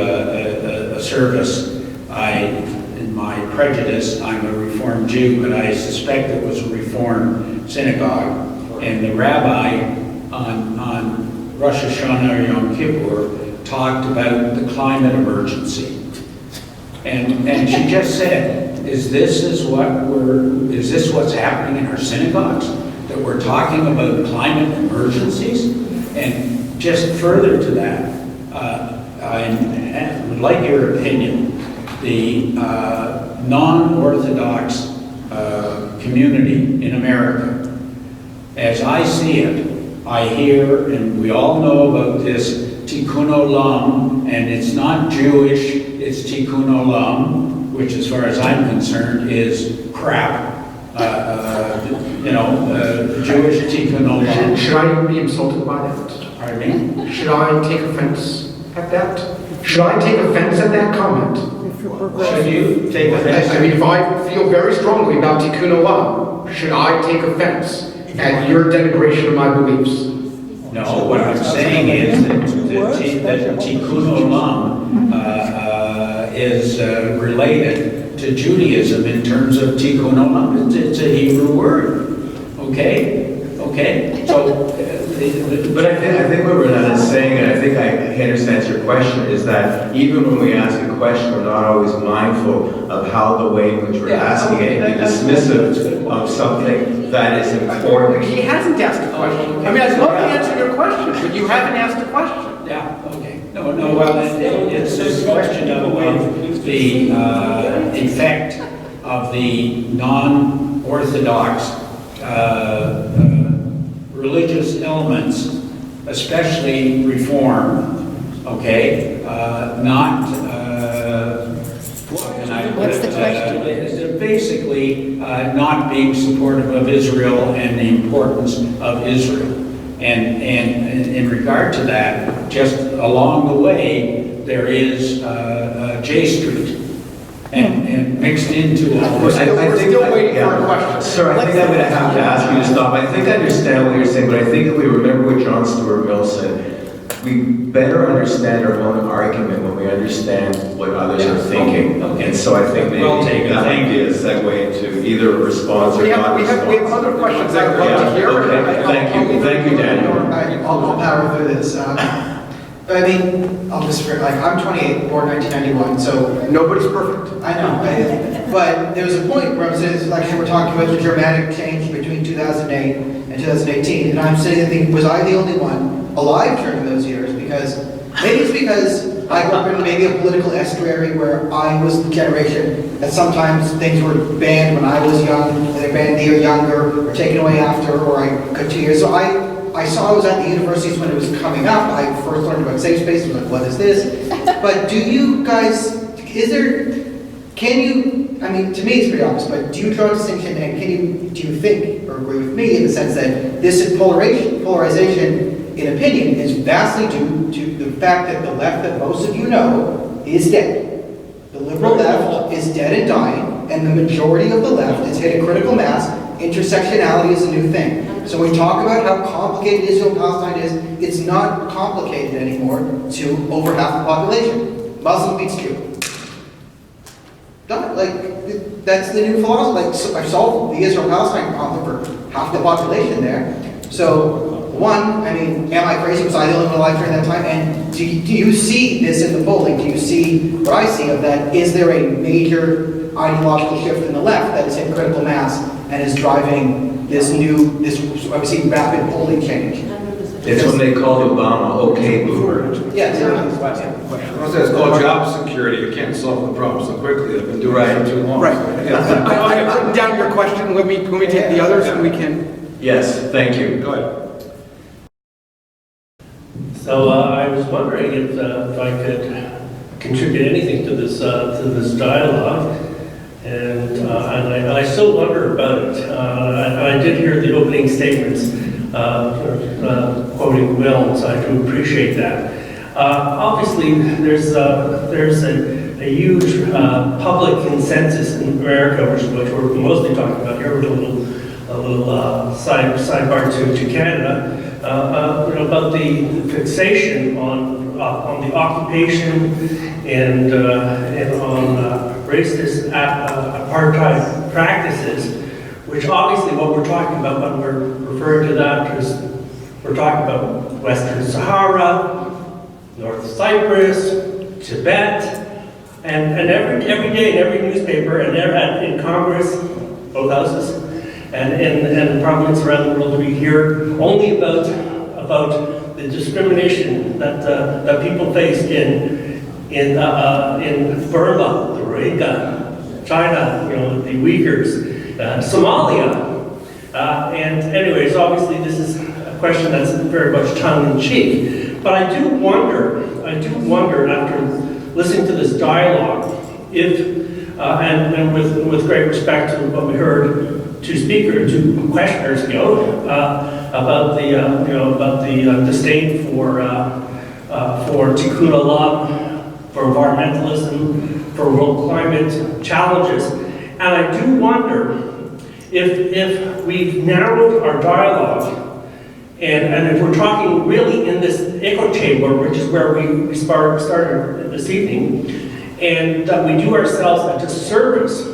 a service. In my prejudice, I'm a Reformed Jew, but I suspect it was a Reformed synagogue, and the rabbi on Rosh Hashanah or Yom Kippur talked about the climate emergency. And she just said, is this what's happening in our synagogues? That we're talking about climate emergencies? And just further to that, I would like your opinion. The non-Orthodox community in America, as I see it, I hear, and we all know about this Tikkun Olam, and it's not Jewish, it's Tikkun Olam, which as far as I'm concerned is crap. Jewish Tikkun Olam. Should I be insulted by that? Pardon me? Should I take offense at that? Should I take offense at that comment? Should you take offense? I mean, if I feel very strongly about Tikkun Olam, should I take offense at your denigration of my beliefs? No, what I'm saying is that Tikkun Olam is related to Judaism in terms of Tikkun Olam. It's a Hebrew word. Okay? So, But I think what Renata is saying, and I think he understands your question, is that even when we ask a question, we're not always mindful of how the way in which we're asking it be dismissive of something that is important. He hasn't asked a question. I mean, I'd love to answer your question, but you haven't asked a question. yeah, okay. No, well, it's a question of the effect of the non-Orthodox religious elements, especially Reform, okay? What's the question? Basically, not being supportive of Israel and the importance of Israel. And in regard to that, just along the way, there is J Street. And mixed into all this. We're still waiting for a question. Sir, I think I'm going to have to ask you to stop. I think I understand what you're saying, but I think if we remember what John Stuart Mill said, we better understand our own argument when we understand what others are thinking. Okay. And so I think maybe Well taken. that might be a segue into either a response or We not have response. other questions I'd love to hear. Okay, thank you, Daniel. I'll power through this. I mean, I'll just, I'm 28, born 1991, so Nobody's perfect. I know. But there was a point where I was saying, like, we're talking about the dramatic change between 2008 and 2018, and I'm sitting there thinking, was I the only one alive during those years? Because maybe it's because I grew up in maybe a political estuary where I was the generation that sometimes things were banned when I was young, and they're banned a year younger, or taken away after, or I got 2 years. So I saw I was at the universities when it was coming up. I first learned about safe space. I was like, what is this? But do you guys, I mean, to me it's pretty obvious, but do you draw a distinction, and do you think, or agree with me in the sense that this polarization in opinion is vastly due to the fact that the left that most of you know is dead. The liberal left is dead and dying, and the majority of the left is hitting critical mass. Intersectionality is a new thing. So when we talk about how complicated Israel and Palestine is, it's not complicated anymore to over half the population. Muslim beats Jew. Done. Like, that's the new philosophy. Like, so I've solved the Israel-Palestine problem for half the population there. So, one, I mean, am I crazy? Was I the only one alive during that time? And do you see this in the polling? Do you see what I see of that? Is there a major ideological shift in the left that is hitting critical mass and is driving this obviously rapid polling change? It's when they called Obama okay boomer. Yeah, It's called job security. You can't solve the problem so quickly. I've been doing it for too long. Right. I have written down your question. Let me take the others and we can. Yes, thank you. Go ahead. So I was wondering if I could contribute anything to this dialogue, and I still wonder about it. I did hear the opening statements, quoting Will, so I do appreciate that. Obviously, there's a huge public consensus in America, which we're mostly talking about here, with a little sidebar to Canada, about the fixation on the occupation and on racist apartheid practices, which obviously what we're talking about when we're referring to that is we're talking about Western Sahara, North Cyprus, Tibet, and every day in every newspaper and in Congress, both houses, and in parliaments around the world, we hear only about the discrimination that people face in Burma, the Rohingya, China, the Uyghurs, Somalia, and anyways, obviously this is a question that's very much tongue-in-cheek. But I do wonder after listening to this dialogue, if and with great respect to what we heard two questioners ago about the disdain for Tikkun Olam, for environmentalism, for world climate challenges, and I do wonder if we've narrowed our dialogue And if we're talking really in this echo chamber, which is where we started this evening, and that we do ourselves a disservice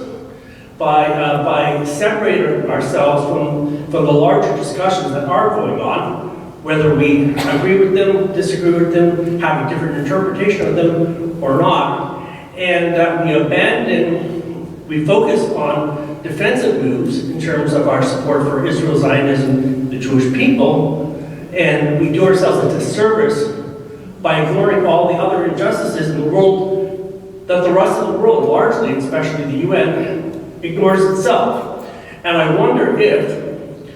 by separating ourselves from the larger discussions that are going on, whether we agree with them, disagree with them, have a different interpretation of them or not, and that we focus on defensive moves in terms of our support for Israel, Zionism, the Jewish people, and we do ourselves a disservice by ignoring all the other injustices in the world that the rest of the world, largely, especially the UN, ignores itself. And I wonder if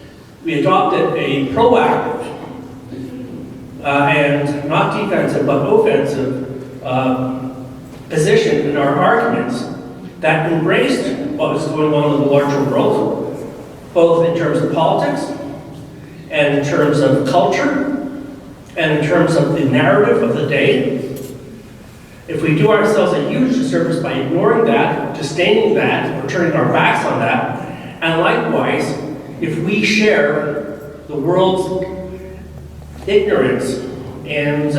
we adopted a proactive and not defensive but offensive position in our arguments that embraced what was going on in the larger world, both in terms of politics and in terms of culture and in terms of the narrative of the day. If we do ourselves a huge disservice by ignoring that, disdaining that, or turning our backs on that, and likewise, if we share the world's ignorance and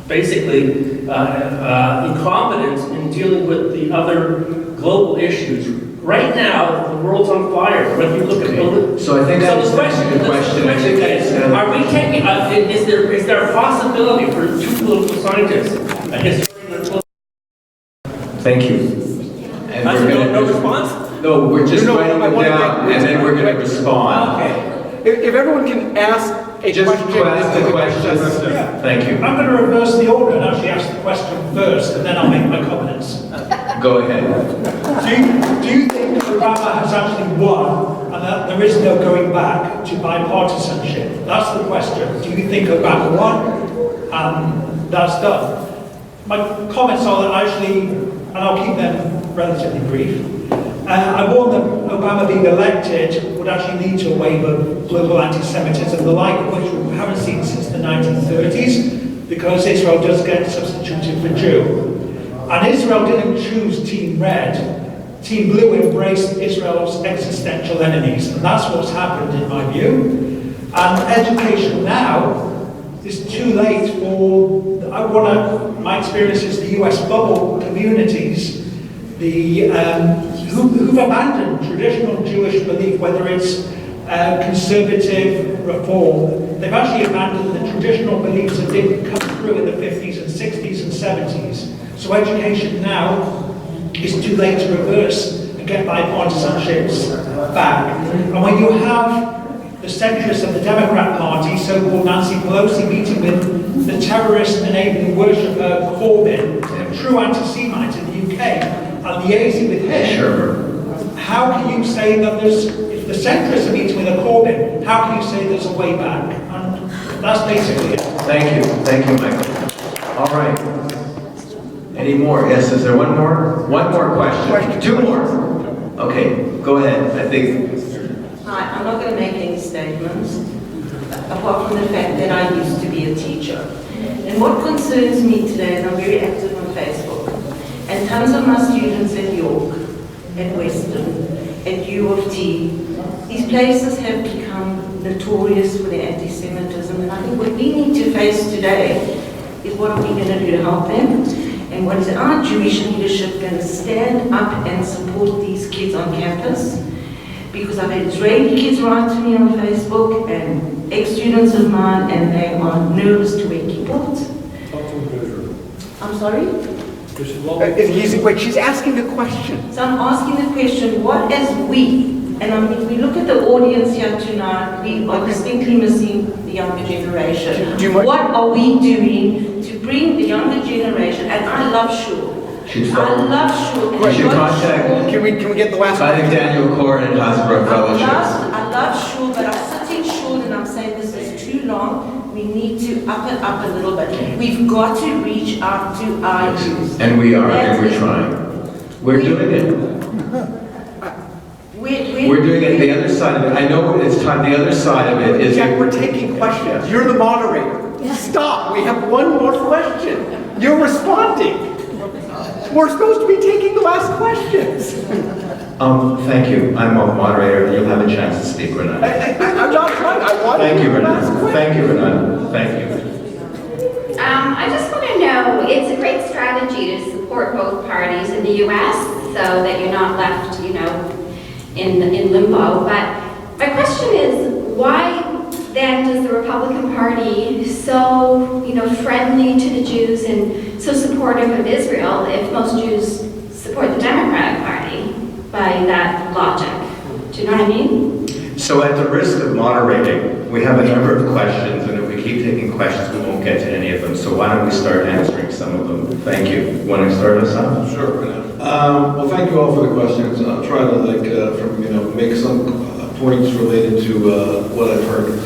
basically incompetence in dealing with the other global issues. Right now, the world's on fire. Whether you look at So I think that's the question. I think that's are we taking? Is there a possibility for two political scientists, a historian and a Thank you. And That's we're gonna no response? No, we're just writing them I wanna down, make- and then we're going to respond. Okay. If everyone can ask a Just question. ask the questions. Yeah. Thank you. I'm going to reverse the order and actually ask the question first, and then I'll make my comments. Go ahead. Do you think Obama has actually won and that there is no going back to bipartisanship? That's the question. Do you think Obama won? That's done. My comments are that actually, and I'll keep them relatively brief, I warn that Obama being elected would actually lead to a wave of global anti-Semitism, the like of which we haven't seen since the 1930s, because Israel does get substituted for Jew. And Israel didn't choose Team Red. Team Blue embraced Israel's existential enemies, and that's what's happened in my view. And education now is too late for, my experience is the US bubble communities, who've abandoned traditional Jewish belief, whether it's conservative reform. They've actually abandoned the traditional beliefs that didn't come through in the 50s and 60s and 70s. So education now is too late to reverse and get bipartisanships back. And when you have the centrists of the Democrat Party, so-called Nancy Pelosi, meeting with the terrorist-enabling worshipper Corbyn, a true anti-Semite in the UK, and liaising with him, how can you say that if the centrists are meeting with a Corbyn, how can you say there's a way back? And that's basically it. Thank you, Michael. All right. Any more? Yes, is there one more? One more question. Two more. Okay, go ahead. I think. Hi, I'm not going to make any statements, apart from the fact that I used to be a teacher. And what concerns me today, and I'm very active on Facebook, and tons of my students at York, at Western, at U of T, these places have become notorious for their anti-Semitism, and I think what we need to face today is what are we going to do to help them, and what is our Jewish leadership going to stand up and support these kids on campus? Because I've had Israeli kids write to me on Facebook, and ex-students of mine, and they are nervous to wear kibbutz. I'm sorry? Wait, she's asking a question. So I'm asking the question, what as we, and I mean, if we look at the audience here tonight, we are distinctly missing the younger generation. What are we doing to bring the younger generation, and I love Shul. I love Shul. You should contact. Can we get the last I think Daniel Corr and Hasbro Fellowship. I love Shul, but I sit in Shul and I'm saying this is too long. We need to up it up a little bit. We've got to reach out to our youth. And we are, and we're trying. We're doing it. We're doing it. The other side of it, I know it's time. The other side of it is. Jack, we're taking questions. You're the moderator. Stop. We have one more question. You're responding. We're supposed to be taking the last questions. Thank you. I'm a moderator. You'll have a chance to speak when I'm not Thank you, Renan. Thank you. I just want to know, it's a great strategy to support both parties in the U.S. so that you're not left, you know, in limbo. But my question is, why then does the Republican Party so, you know, friendly to the Jews and so supportive of Israel if most Jews support the Democratic Party by that logic? Do you know what I mean? So at the risk of moderating, we have a number of questions, and if we keep taking questions, we won't get to any of them. So why don't we start answering some of them? Thank you. Want to start us off? Sure. Well, thank you all for the questions. I'll try to make some points related to what I've heard.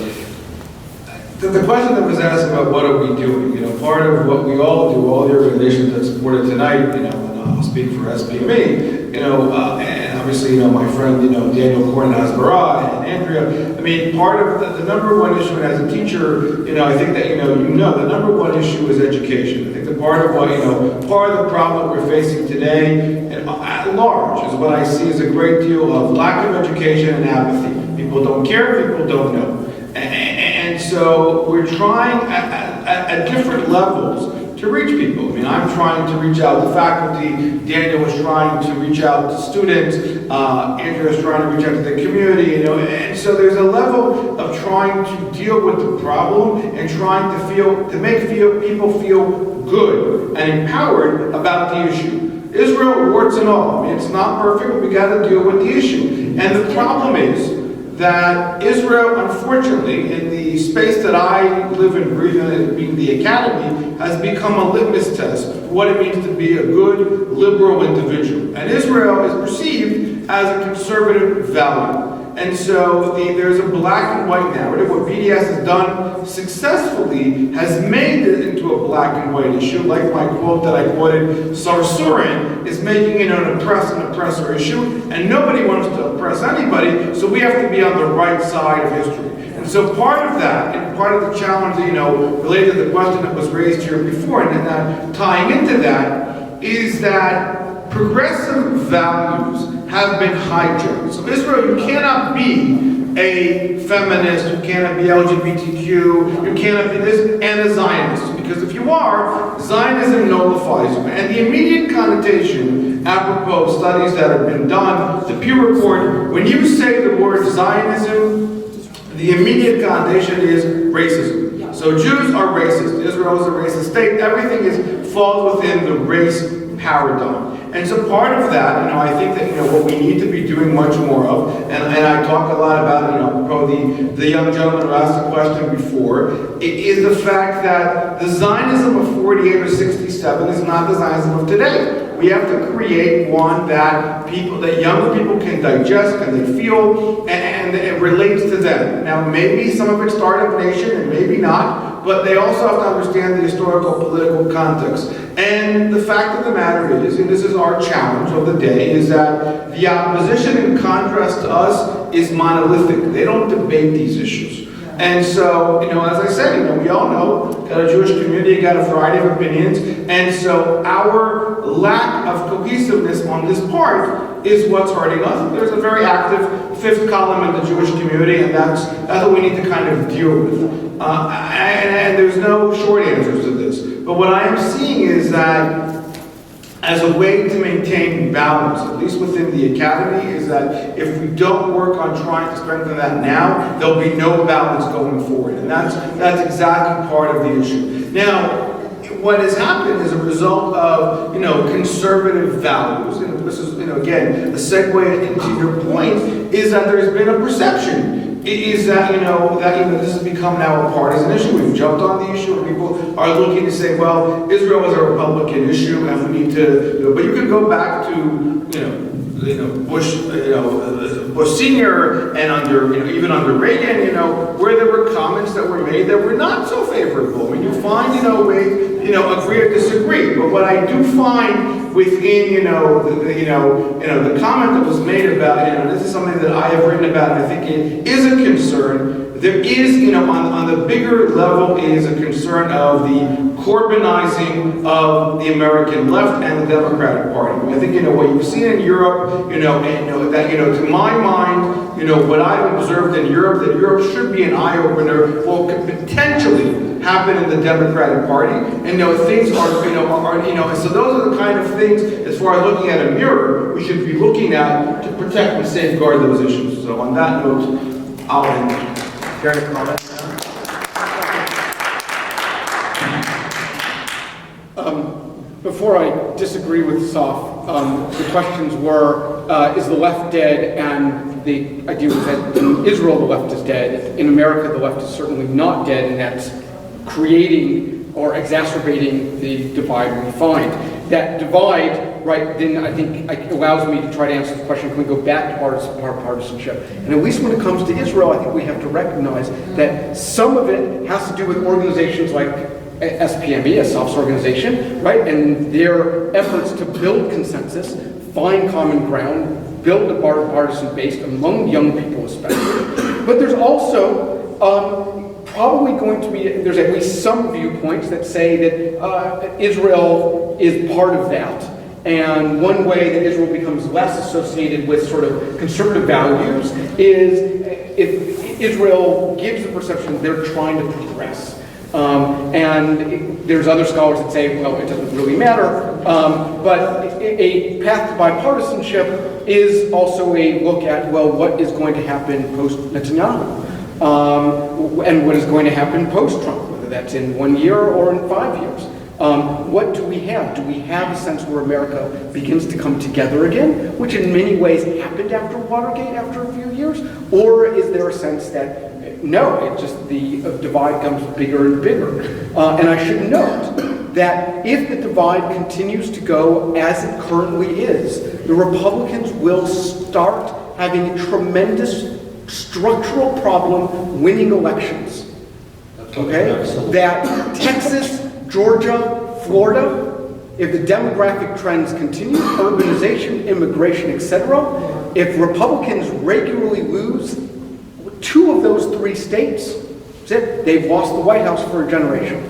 The question that was asked about what are we doing? You know, part of what we all do, all the organizations that supported tonight, you know, and I'll speak for SPME, you know, and obviously, you know, my friend, you know, Daniel Cornaz-Barra and Andrea. I mean, part of the number one issue, and as a teacher, you know, I think that, you know, the number one issue is education. I think the part of what, you know, part of the problem that we're facing today, and at large, is what I see as a great deal of lack of education and apathy. People don't care, people don't know. And so we're trying at different levels to reach people. I mean, I'm trying to reach out to faculty, Daniel was trying to reach out to students, Andrea is trying to reach out to the community, you know, and so there's a level of trying to deal with the problem and trying to make people feel good and empowered about the issue. Israel, warts and all. I mean, it's not perfect, but we got to deal with the issue. And the problem is that Israel, unfortunately, in the space that I live and breathe in, being the academy, has become a litmus test for what it means to be a good, liberal individual. And Israel is perceived as a conservative value. And so there's a black and white narrative. What BDS has done successfully has made it into a black and white issue. Like my quote that I quoted, Sarsorin is making it an oppressor issue, and nobody wants to oppress anybody, so we have to be on the right side of history. And so part of that, and part of the challenge, you know, related to the question that was raised here before, and then tying into that, is that progressive values have been hijacked. So Israel, you cannot be a feminist, you cannot be LGBTQ, you cannot be this, and a Zionist. Because if you are, Zionism nullifies you. And the immediate connotation, apropos of studies that have been done, the Pew Report, when you say the word Zionism, the immediate connotation is racism. So Jews are racist, Israel is a racist state, everything falls within the race paradigm. And so part of that, you know, I think that, you know, what we need to be doing much more of, and I talk a lot about, you know, probably the young gentleman who asked the question before, is the fact that the Zionism of 48 or 67 is not the Zionism of today. We have to create one that younger people can digest, and they feel, and it relates to them. Now, maybe some of it's Startup Nation, and maybe not, but they also have to understand the historical, political context. And the fact of the matter is, and this is our challenge of the day, is that the opposition, in contrast to us, is monolithic. They don't debate these issues. And so, you know, as I said, you know, we all know, got a Jewish community, got a variety of opinions, and so our lack of cohesiveness on this part is what's hurting us. There's a very active fifth column in the Jewish community, and that's what we need to kind of deal with. And there's no short answers to this. But what I am seeing is that as a way to maintain balance, at least within the academy, is that if we don't work on trying to strengthen that now, there'll be no balance going forward. And that's exactly part of the issue. Now, what has happened as a result of, you know, conservative values, and this is, you know, again, a segue into your point, is that there's been a perception is that, you know, this has become now a partisan issue. We've jumped on the issue, and people are looking to say, well, Israel is a Republican issue, and we need to, you know, but you can go back to, Bush Senior, and under, you know, even under Reagan, you know, where there were comments that were made that were not so favorable. I mean, you find, you know, agree or disagree. But what I do find within, the comment that was made about, you know, this is something that I have written about, and I think it is a concern. There is, you know, on the bigger level is a concern of the Corbynizing of the American left and the Democratic Party. I think, what you've seen in Europe, to my mind, what I've observed in Europe, that Europe should be an eye-opener for what could potentially happen in the Democratic Party. And, things are, so those are the kind of things, as far as looking at a mirror, we should be looking at to protect and safeguard those issues. So on that note, I'll end. Care to comment? Before I disagree with Saf, the questions were, is the left dead? And the idea was that in Israel the left is dead. In America the left is certainly not dead, and that's creating or exacerbating the divide we find. That divide, right, then I think allows me to try to answer the question, can we go back to partisanship? And at least when it comes to Israel, I think we have to recognize that some of it has to do with organizations like SPME, a Saf's organization, right, and their efforts to build consensus, find common ground, build a partisan base among young people especially. But there's also probably going to be, there's at least some viewpoints that say that Israel is part of that. And one way that Israel becomes less associated with sort of conservative values is if Israel gives the perception they're trying to progress. And there's other scholars that say, well, it doesn't really matter. But a path to bipartisanship is also a look at, well, what is going to happen post-Netanyahu? And what is going to happen post-Trump, whether that's in 1 year or in 5 years. What do we have? Do we have a sense where America begins to come together again, which in many ways happened after Watergate after a few years? Or is there a sense that, no, it just, the divide comes bigger and bigger? And I should note that if the divide continues to go as it currently is, the Republicans will start having a tremendous structural problem winning elections. Okay? That Texas, Georgia, Florida, if the demographic trends continue, urbanization, immigration, etc., if Republicans regularly lose 2 of those 3 states, that's it. They've lost the White House for a generation.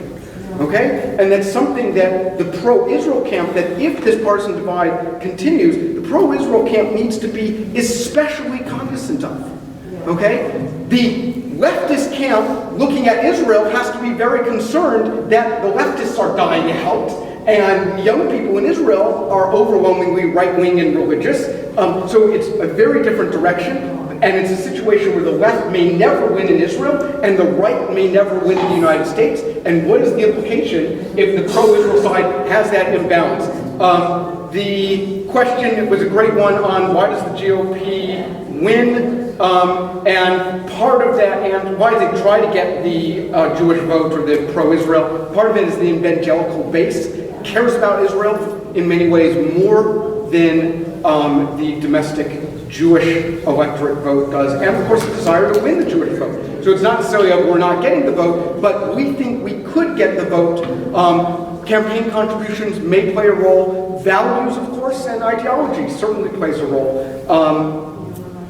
Okay? And that's something that the pro-Israel camp, that if this partisan divide continues, the pro-Israel camp needs to be especially cognizant of. Okay? The leftist camp looking at Israel has to be very concerned that the leftists are dying out and young people in Israel are overwhelmingly right-wing and religious. So it's a very different direction. And it's a situation where the left may never win in Israel and the right may never win in the United States. And what is the implication if the pro-Israel side has that imbalance? The question was a great one on why does the GOP win? And part of that, and why they try to get the Jewish vote or the pro-Israel, part of it is the evangelical base cares about Israel in many ways more than the domestic Jewish electorate vote does, and of course the desire to win the Jewish vote. So it's not necessarily that we're not getting the vote, but we think we could get the vote. Campaign contributions may play a role. Values, of course, and ideology certainly plays a role.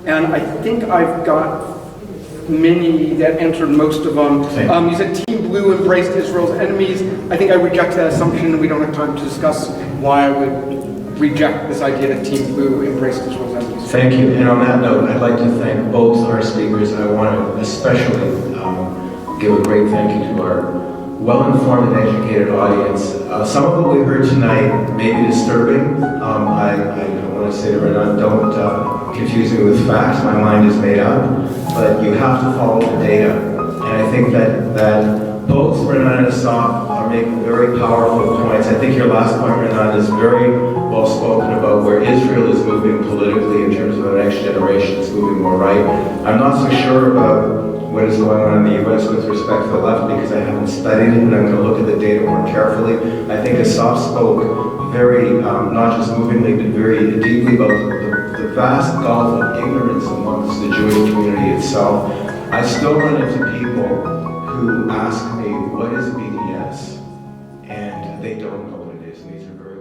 And I think I've got many that answered most of them. You said Team Blue embraced Israel's enemies. I think I reject that assumption, and we don't have time to discuss why I would reject this idea that Team Blue embraced Israel's enemies. Thank you. And on that note, I'd like to thank both our speakers. I want to especially give a great thank you to our well-informed and educated audience. Some of what we heard tonight may be disturbing. I don't want to say that don't confuse me with facts. My mind is made up. But you have to follow the data. And I think that both Renan and Asaf are making very powerful points. I think your last point, Renan, is very well spoken about where Israel is moving politically in terms of the next generation. It's moving more right. I'm not so sure about what is going on in the U.S. with respect to the left because I haven't studied it, and I'm going to look at the data more carefully. I think Asaf spoke very, not just movingly, but very deeply about the vast gulf of ignorance amongst the Jewish community itself. I still run into people who ask me, what is BDS? And they don't know what it is, and these are very